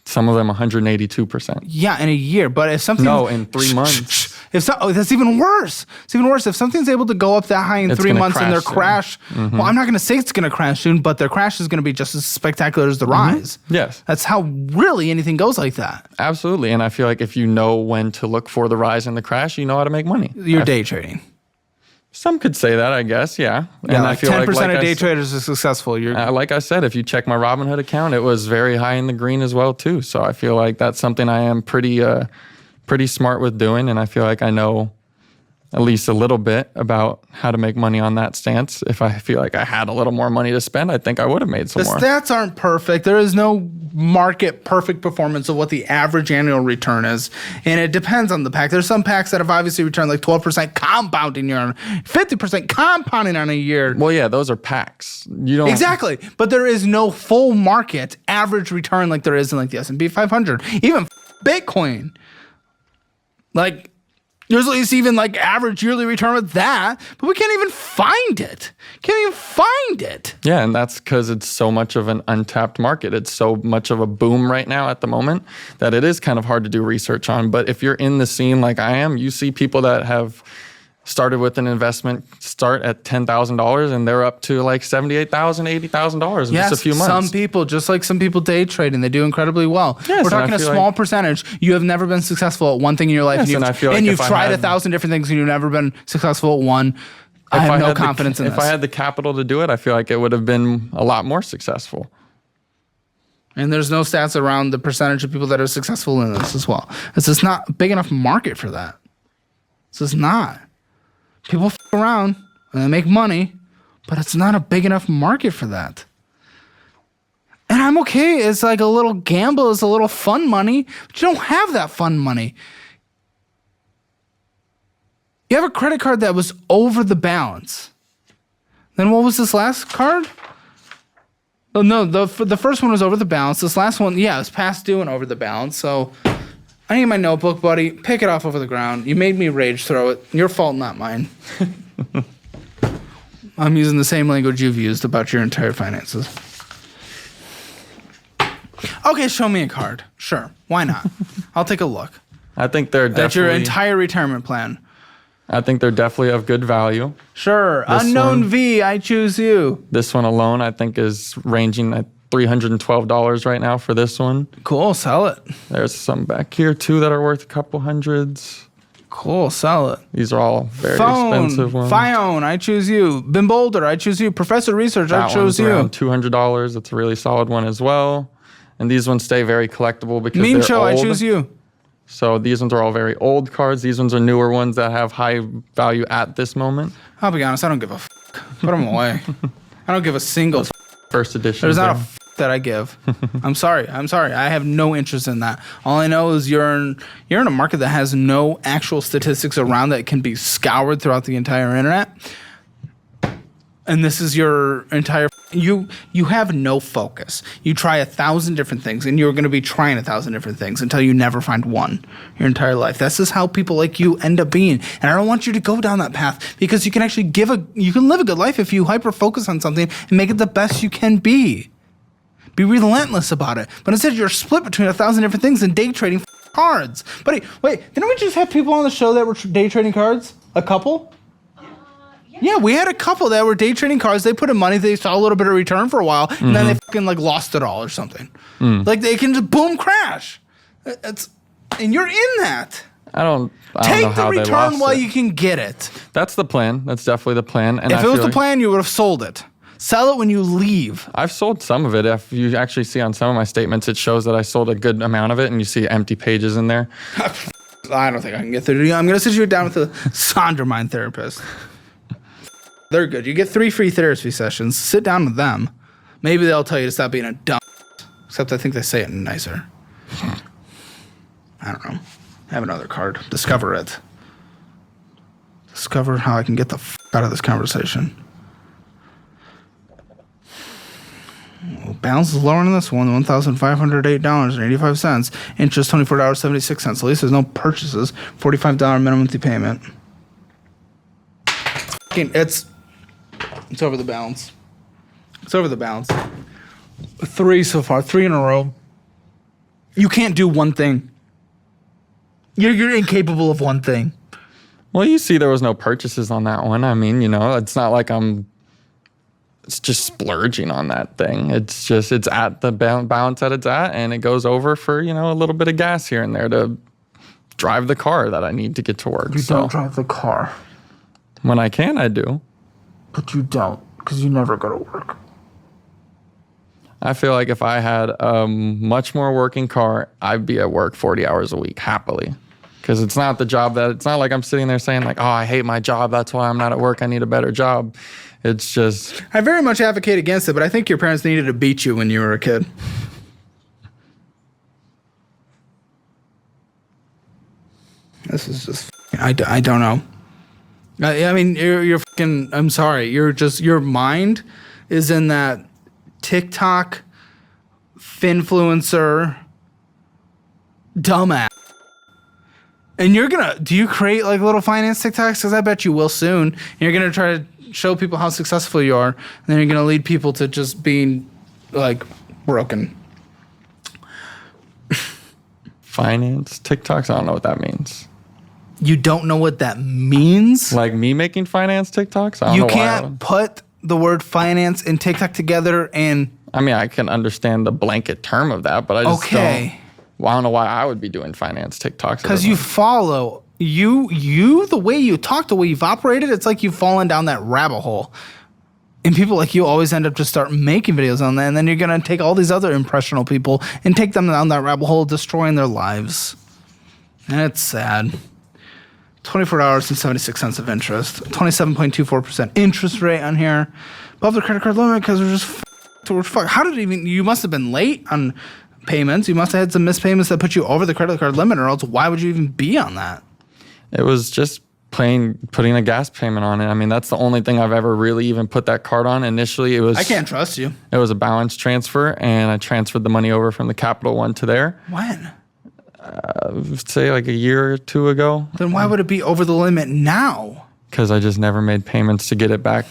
Some of them 182%. Yeah, in a year. But if something in 3 months. That's even worse. It's even worse. If something's able to go up that high in It's 3 gonna months and their crash crash, well, I'm not going to say it's going to crash soon, but their crash is going to be just as spectacular as the rise. Yes. That's how really anything goes like that. Absolutely. And I feel like if you know when to look for the rise and the crash, you know how to make money. You're day trading. Some could say that, I guess, yeah. Yeah, And like I feel 10% like of day traders are successful. like I said, if you check my Robinhood account, it was very high in the green as well, too. So I feel like that's something I am pretty smart with doing. And I feel like I know at least a little bit about how to make money on that stance. If I feel like I had a little more money to spend, I think I would have made some more. The stats aren't perfect. There is no market perfect performance of what the average annual return is. And it depends on the pack. There's some packs that have obviously returned like 12% compounding year on 50% compounding on a year. Well, yeah, those are packs. You don't Exactly. But there is no full market average return like there is in like the S&P 500. Even Bitcoin. Like, there's at least even like average yearly return with that, but we can't even find it. Can't even find it. Yeah, and that's because it's so much of an untapped market. It's so much of a boom right now at the moment that it is kind of hard to do research on. But if you're in the scene like I am, you see people that have started with an investment start at $10,000 and they're up to like $78,000, $80,000 in just a few months. Some people, just like some people day trading, they do incredibly well. Yes, we're talking a small percentage. You have never been successful at one thing in your life, Yes, and you've tried 1,000 different things and you've never been successful at one. I have no confidence in this. If I had the capital to do it, I feel like it would have been a lot more successful. And there's no stats around the percentage of people that are successful in this as well. It's just not a big enough market for that. It's just not. People f around and they make money, but it's not a big enough market for that. And I'm okay. It's like a little gamble. It's a little fun money, but you don't have that fun money. You have a credit card that was over the balance. Then what was this last card? Oh, no, the first one was over the balance. This last one, yeah, it was past due and over the balance. So I need my notebook, buddy. Pick it off over the ground. You made me rage throw it. Your fault, not mine. I'm using the same language you've used about your entire finances. Okay, show me a card. Sure, why not? I'll take a look. I think they're definitely... At your entire retirement plan. I think they're definitely of good value. Sure. This Unknown one- V, I choose you. This one alone, I think, is ranging at $312 right now for this one. Cool, sell it. There's some back here, too, that are worth a couple hundreds. Cool, sell it. These are all very expensive ones. Fione, I choose you. Ben Boulder, I choose you. Professor Research, I That chose one's you. around $200. It's a really solid one as well. And these ones stay very collectible because Mincho, they're old. I choose you. So these ones are all very old cards. These ones are newer ones that have high value at this moment. I'll be honest, I don't give a f. Put them away. I don't give a single f. First edition. There's not a f that I give. I'm sorry. I have no interest in that. All I know is you're in a market that has no actual statistics around that can be scoured throughout the entire internet. And this is your entire... You have no focus. You try 1,000 different things, and you're going to be trying 1,000 different things until you never find one your entire life. This is how people like you end up being. And I don't want you to go down that path because you can actually you can live a good life if you hyper-focus on something and make it the best you can be. Be relentless about it. But instead, you're split between 1,000 different things and day trading cards. Buddy, wait, didn't we just have people on the show that were day trading cards? A couple? Yeah, we had a couple that were day trading cars. They put in money, they saw a little bit of return for a while, and then they fucking like lost it all or something. Like they can just boom crash. And you're in that. I don't know Take the how they return lost while it. you can get it. That's the plan. That's definitely the plan. And If it was the plan, you would have sold it. Sell it when you leave. I've sold some of it. If you actually see on some of my statements, it shows that I sold a good amount of it, and you see empty pages in there. I don't think I can get through to you. I'm going to sit you down with a Sondermind therapist. They're good. You get 3 free therapy sessions. Sit down with them. Maybe they'll tell you to stop being a dumb. Except I think they say it nicer. I don't know. I have another card. Discover it. Discover how I can get the out of this conversation. Well, balance is lower than this one, $1,508.85. Interest, $24.76. At least there's no purchases. $45 minimum monthly payment. It's over the balance. It's over the balance. 3 so far. 3 in a row. You can't do one thing. You're incapable of one thing. Well, you see there was no purchases on that one. I mean, it's not like it's just splurging on that thing. It's at the balance that it's at, and it goes over for, a little bit of gas here and there to drive the car that I need to get to work. You don't drive the car. When I can, I do. But you don't, because you never go to work. I feel like if I had a much more working car, I'd be at work 40 hours a week happily. Because it's not the job it's not like I'm sitting there saying like, oh, I hate my job. That's why I'm not at work. I need a better job. It's just. I very much advocate against it, but I think your parents needed to beat you when you were a kid. This is just. I don't know. I mean, you're fucking. I'm sorry. Your mind is in that TikTok finfluencer dumbass. And do you create like little finance TikToks? Because I bet you will soon. And you're going to try to show people how successful you are. And then you're going to lead people to just being like broken. Finance TikToks? I don't know what that means. You don't know what that means? Like me making finance TikToks? I don't you know can't put the word finance and TikTok together and. I mean, I can understand the blanket term of that, but I just don't. Well, I don't know why I would be doing finance TikToks. Because you follow the way you talk, the way you've operated, it's like you've fallen down that rabbit hole. And people like you always end up just start making videos on that, and then you're gonna take all these other impressionable people and take them down that rabbit hole, destroying their lives. And it's sad. $24.76 of interest, 27.24% interest rate on here, above the credit card limit because we're just How did it even? You must have been late on payments. You must have had some missed payments that put you over the credit card limit, or else why would you even be on that? It was just putting a gas payment on it. I mean, that's the only thing I've ever really even put that card on. Initially, it was. I can't trust you. It was a balance transfer, and I transferred the money over from the Capital One to there. When? Say like a year or two ago. Then why would it be over the limit now? Because I just never made payments to get it back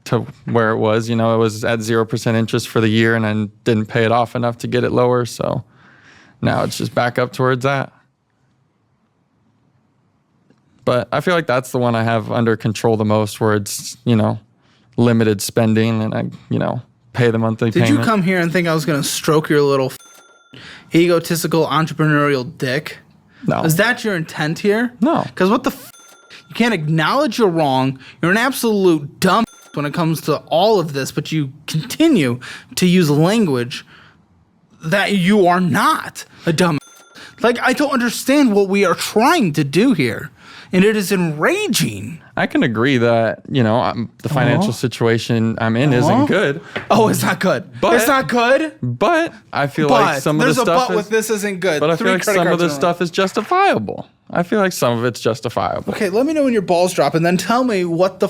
to where it was. It was at 0% interest for the year, and I didn't pay it off enough to get it lower. So now it's just back up towards that. But I feel like that's the one I have under control the most, where it's, limited spending, and I, pay the monthly payment. Did you come here and think I was going to stroke your little egotistical entrepreneurial dick? No. Is that your intent here? No. Because what the you can't acknowledge you're wrong. You're an absolute dumb when it comes to all of this, but you continue to use language that you are not a dumb. Like, I don't understand what we are trying to do here. And it is enraging. I can agree that, the financial situation I'm in isn't good. Oh, it's not good. But it's not good? But I feel like some of the stuff there's a but with this isn't good. But I feel like some of the stuff is justifiable. I feel like some of it's justifiable. Okay, let me know when your balls drop, and then tell me what the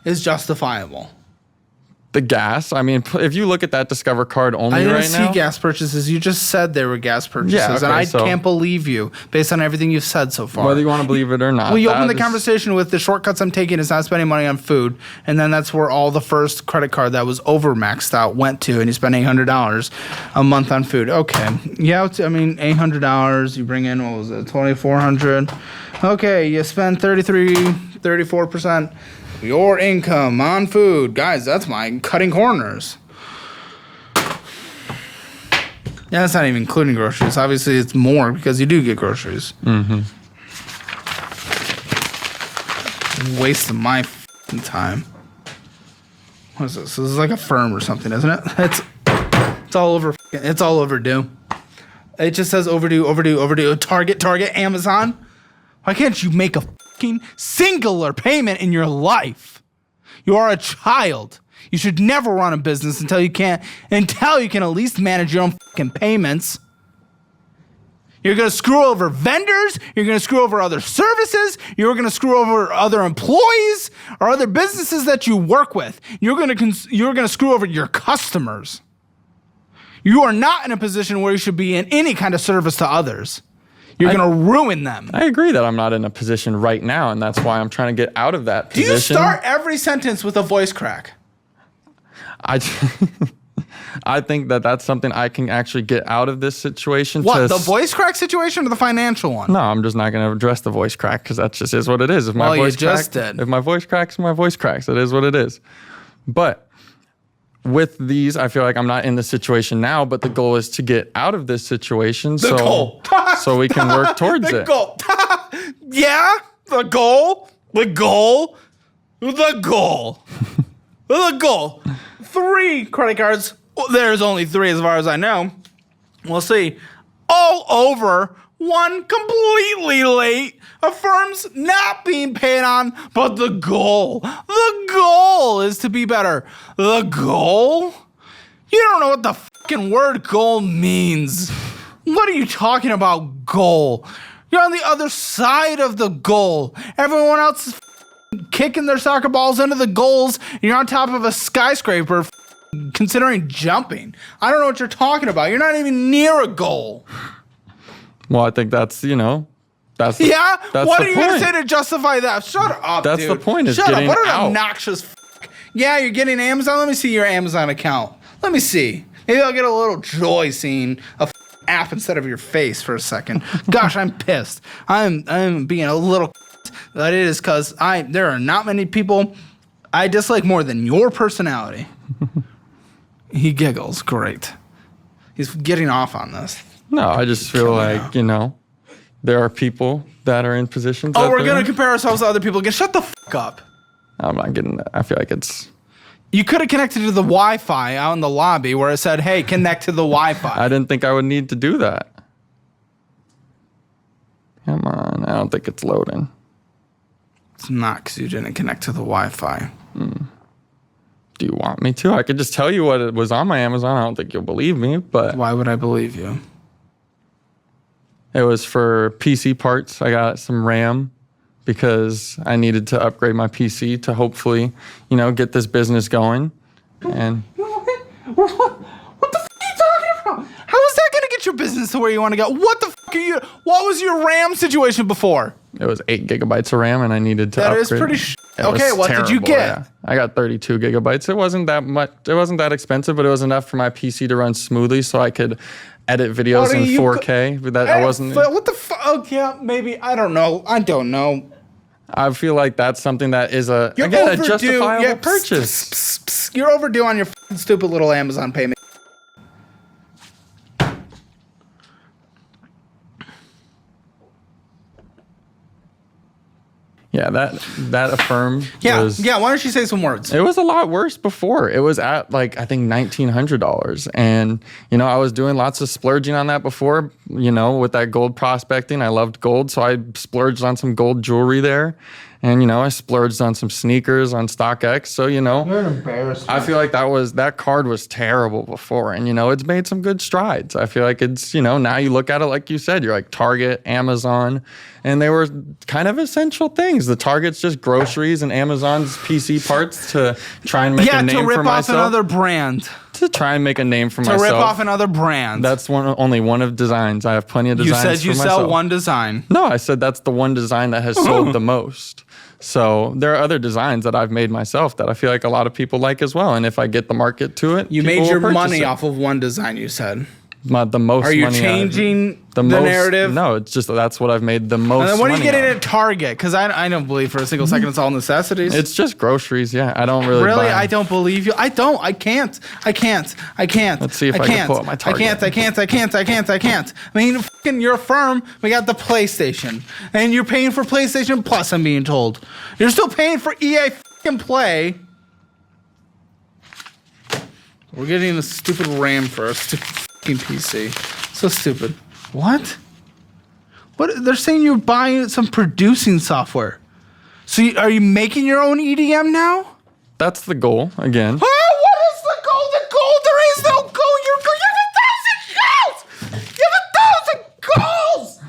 is justifiable. The gas. I mean, if you look at that Discover card only right now. I didn't see gas purchases. You just said there were gas purchases. Yeah, okay, and I can't believe you based on everything you've said so far. Whether you want to believe it or not. Well, you opened the conversation with the shortcuts I'm taking is not spending money on food. And then that's where all the first credit card that was over maxed out went to. And you spend $800 a month on food. Okay. Yeah, $800. You bring in, what was it, $2,400. Okay, you spend 34%. your income on food. Guys, that's my cutting corners. Yeah, that's not even including groceries. Obviously, it's more because you do get groceries. Mm-hmm. Waste of my time. What is this? This is like a firm or something, isn't it? It's all over. It's all overdue. It just says overdue. Target, Amazon. Why can't you make a fucking singular payment in your life? You are a child. You should never run a business until you can at least manage your own fucking payments. You're going to screw over vendors. You're going to screw over other services. You're going to screw over other employees or other businesses that you work with. You're going to screw over your customers. You are not in a position where you should be in any kind of service to others. You're going to ruin them. I agree that I'm not in a position right now, and that's why I'm trying to get out of that position. Do you start every sentence with a voice crack? I think that that's something I can actually get out of this situation. What, the voice crack situation or the financial one? No, I'm just not going to address the voice crack because that just is what it is. If my voice cracks, my voice cracks. It is what it is. But with these, I feel like I'm not in the situation now, but the goal is to get out of this situation so we can work towards it. Goal. Yeah, the goal. 3 credit cards. There's only 3 as far as I know. We'll see. All over. 1 completely late. Affirms not being paid on, but the goal. The goal is to be better. The goal? You don't know what the fucking word goal means. What are you talking about, goal? You're on the other side of the goal. Everyone else is kicking their soccer balls into the goals. And you're on top of a skyscraper considering jumping. I don't know what you're talking about. You're not even near a goal. Well, I think that's, that's what are you going to say to justify that? Shut up, That's dude. the point, is Shut getting up. What an out. obnoxious Yeah, you're getting Amazon. Let me see your Amazon account. Let me see. Maybe I'll get a little joy seeing a app instead of your face for a second. Gosh, I'm pissed. I'm being a little that it is because there are not many people I dislike more than your personality. He giggles. Great. He's getting off on this. No, I just feel like, there are people that are in positions. Oh, we're going to compare ourselves to other people again. Shut the fuck up. I'm not getting that. I feel like it's... You could have connected to the Wi-Fi out in the lobby where it said, hey, connect to the Wi-Fi. I didn't think I would need to do that. Come on. I don't think it's loading. It's not because you didn't connect to the Wi-Fi. Do you want me to? I could just tell you what it was on my Amazon. I don't think you'll believe me, but... Why would I believe you? It was for PC parts. I got some RAM because I needed to upgrade my PC to hopefully, get this business going. And What the fuck are you talking about? How is that going to get your business to where you want to go? What the fuck are you... What was your RAM situation before? it was 8 gigabytes of RAM, and I needed to upgrade. That is pretty... It was What did you get? Yeah. I got 32 gigabytes. It wasn't that much. It wasn't that expensive, but it was enough for my PC to run smoothly so I could edit videos in 4K. I wasn't... What the fuck? Oh, yeah, maybe. I don't know. I feel like that's something that is a justifiable purchase. You're overdue on your fucking stupid little Amazon payment. Yeah, that Affirm was... Yeah, why don't you say some words? It was a lot worse before. It was at I think $1,900. And, I was doing lots of splurging on that before, with that gold prospecting. I loved gold, so I splurged on some gold jewelry there. And, I splurged on some sneakers on StockX. So, You're an embarrassment. I feel like that card was terrible before. And, it's made some good strides. I feel like it's, now you look at it like you said, you're like Target, Amazon, and they were kind of essential things. The Target's just groceries and Amazon's PC parts to try and make a name for myself. To rip off another brand. To try and make a name for myself. To rip off another brand. That's only one of designs. I have plenty of designs for myself. You said you sell one design. No, I said that's the one design that has sold the most. So there are other designs that I've made myself that I feel like a lot of people like as well. And if I get the market to it, you made your money off of one design, you said. the most Are you money changing the narrative? No, it's just that's what I've made the most And then what are you money getting on. at Target? Because I don't believe for a single second it's all necessities. It's just groceries. Yeah, I don't really Really? buy. I don't believe you. I can't. Let's see if I can pull up my Target. I can't. I mean, fucking, you're a firm. We got the PlayStation. And you're paying for PlayStation Plus, I'm being told. You're still paying for EA fucking Play. We're getting the stupid RAM for our stupid fucking PC. So stupid. What? What? They're saying you're buying some producing software. So are you making your own EDM now? That's the goal again. Oh, what is the goal? The goal? There is no goal. You have 1,000 goals. You have 1,000 goals.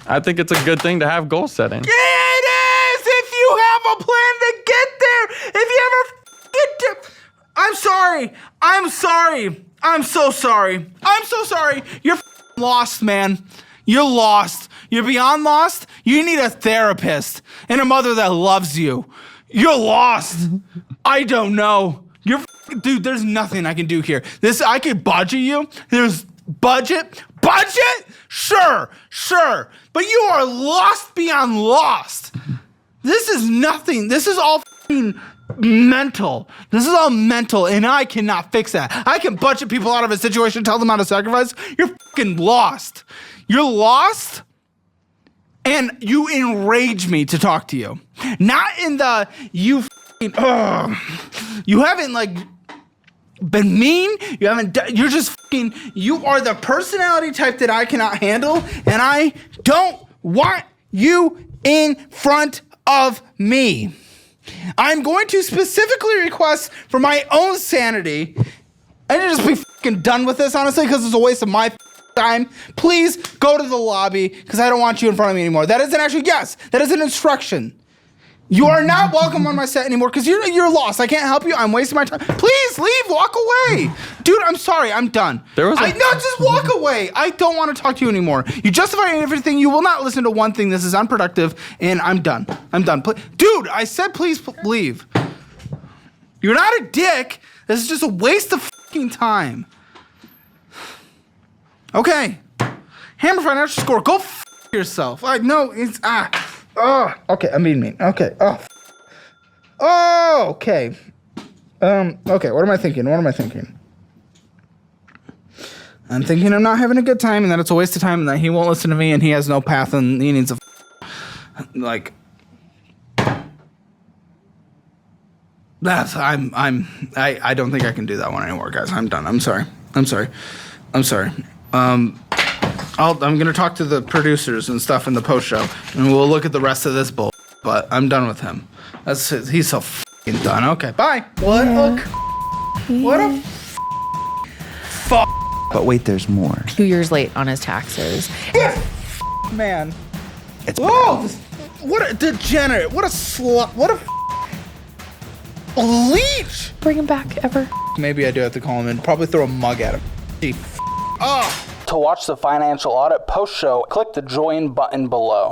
I think it's a good thing to have goal setting. Yeah, it is. If you have a plan to get there. If you ever get to... I'm sorry. I'm so sorry. You're lost, man. You're lost. You're beyond lost. You need a therapist and a mother that loves you. You're lost. I don't know. Dude, there's nothing I can do here. I could budget you. There's budget? Sure. But you are lost beyond lost. This is nothing. This is all mental. This is all mental, and I cannot fix that. I can budget people out of a situation, tell them how to sacrifice. You're fucking lost. You're lost, and you enrage me to talk to you. Not in the you haven't like been mean. You haven't. You're just fucking. You are the personality type that I cannot handle, and I don't want you in front of me. I'm going to specifically request for my own sanity and just be fucking done with this, honestly, because it's a waste of my time. Please go to the lobby because I don't want you in front of me anymore. That is that is an instruction. You are not welcome on my set anymore because you're lost. I can't help you. I'm wasting my time. Please leave. Walk away. Dude, I'm sorry. I'm done. Just walk away. I don't want to talk to you anymore. You justify everything. You will not listen to one thing. This is unproductive, and I'm done. Dude, I said please leave. You're not a dick. This is just a waste of fucking time. Okay. Hammer financial score. Go f yourself. Okay, I'm being mean. Okay. Okay. Okay, what am I thinking? I'm thinking I'm not having a good time and that it's a waste of time and that he won't listen to me and he has no path and he needs like... I don't think I can do that one anymore, guys. I'm done. I'm sorry. I'm gonna talk to the producers and stuff in the post show, and we'll look at the rest of this bull. But I'm done with him. He's so f***ing done. Okay, bye. What a fuck. But wait, there's more. 2 years late on his taxes. Man. It's What a degenerate. What a slut. What a leech. Bring him back ever. Maybe I do have to call him and probably throw a mug at him. To watch the Financial Audit post show, click the join button below.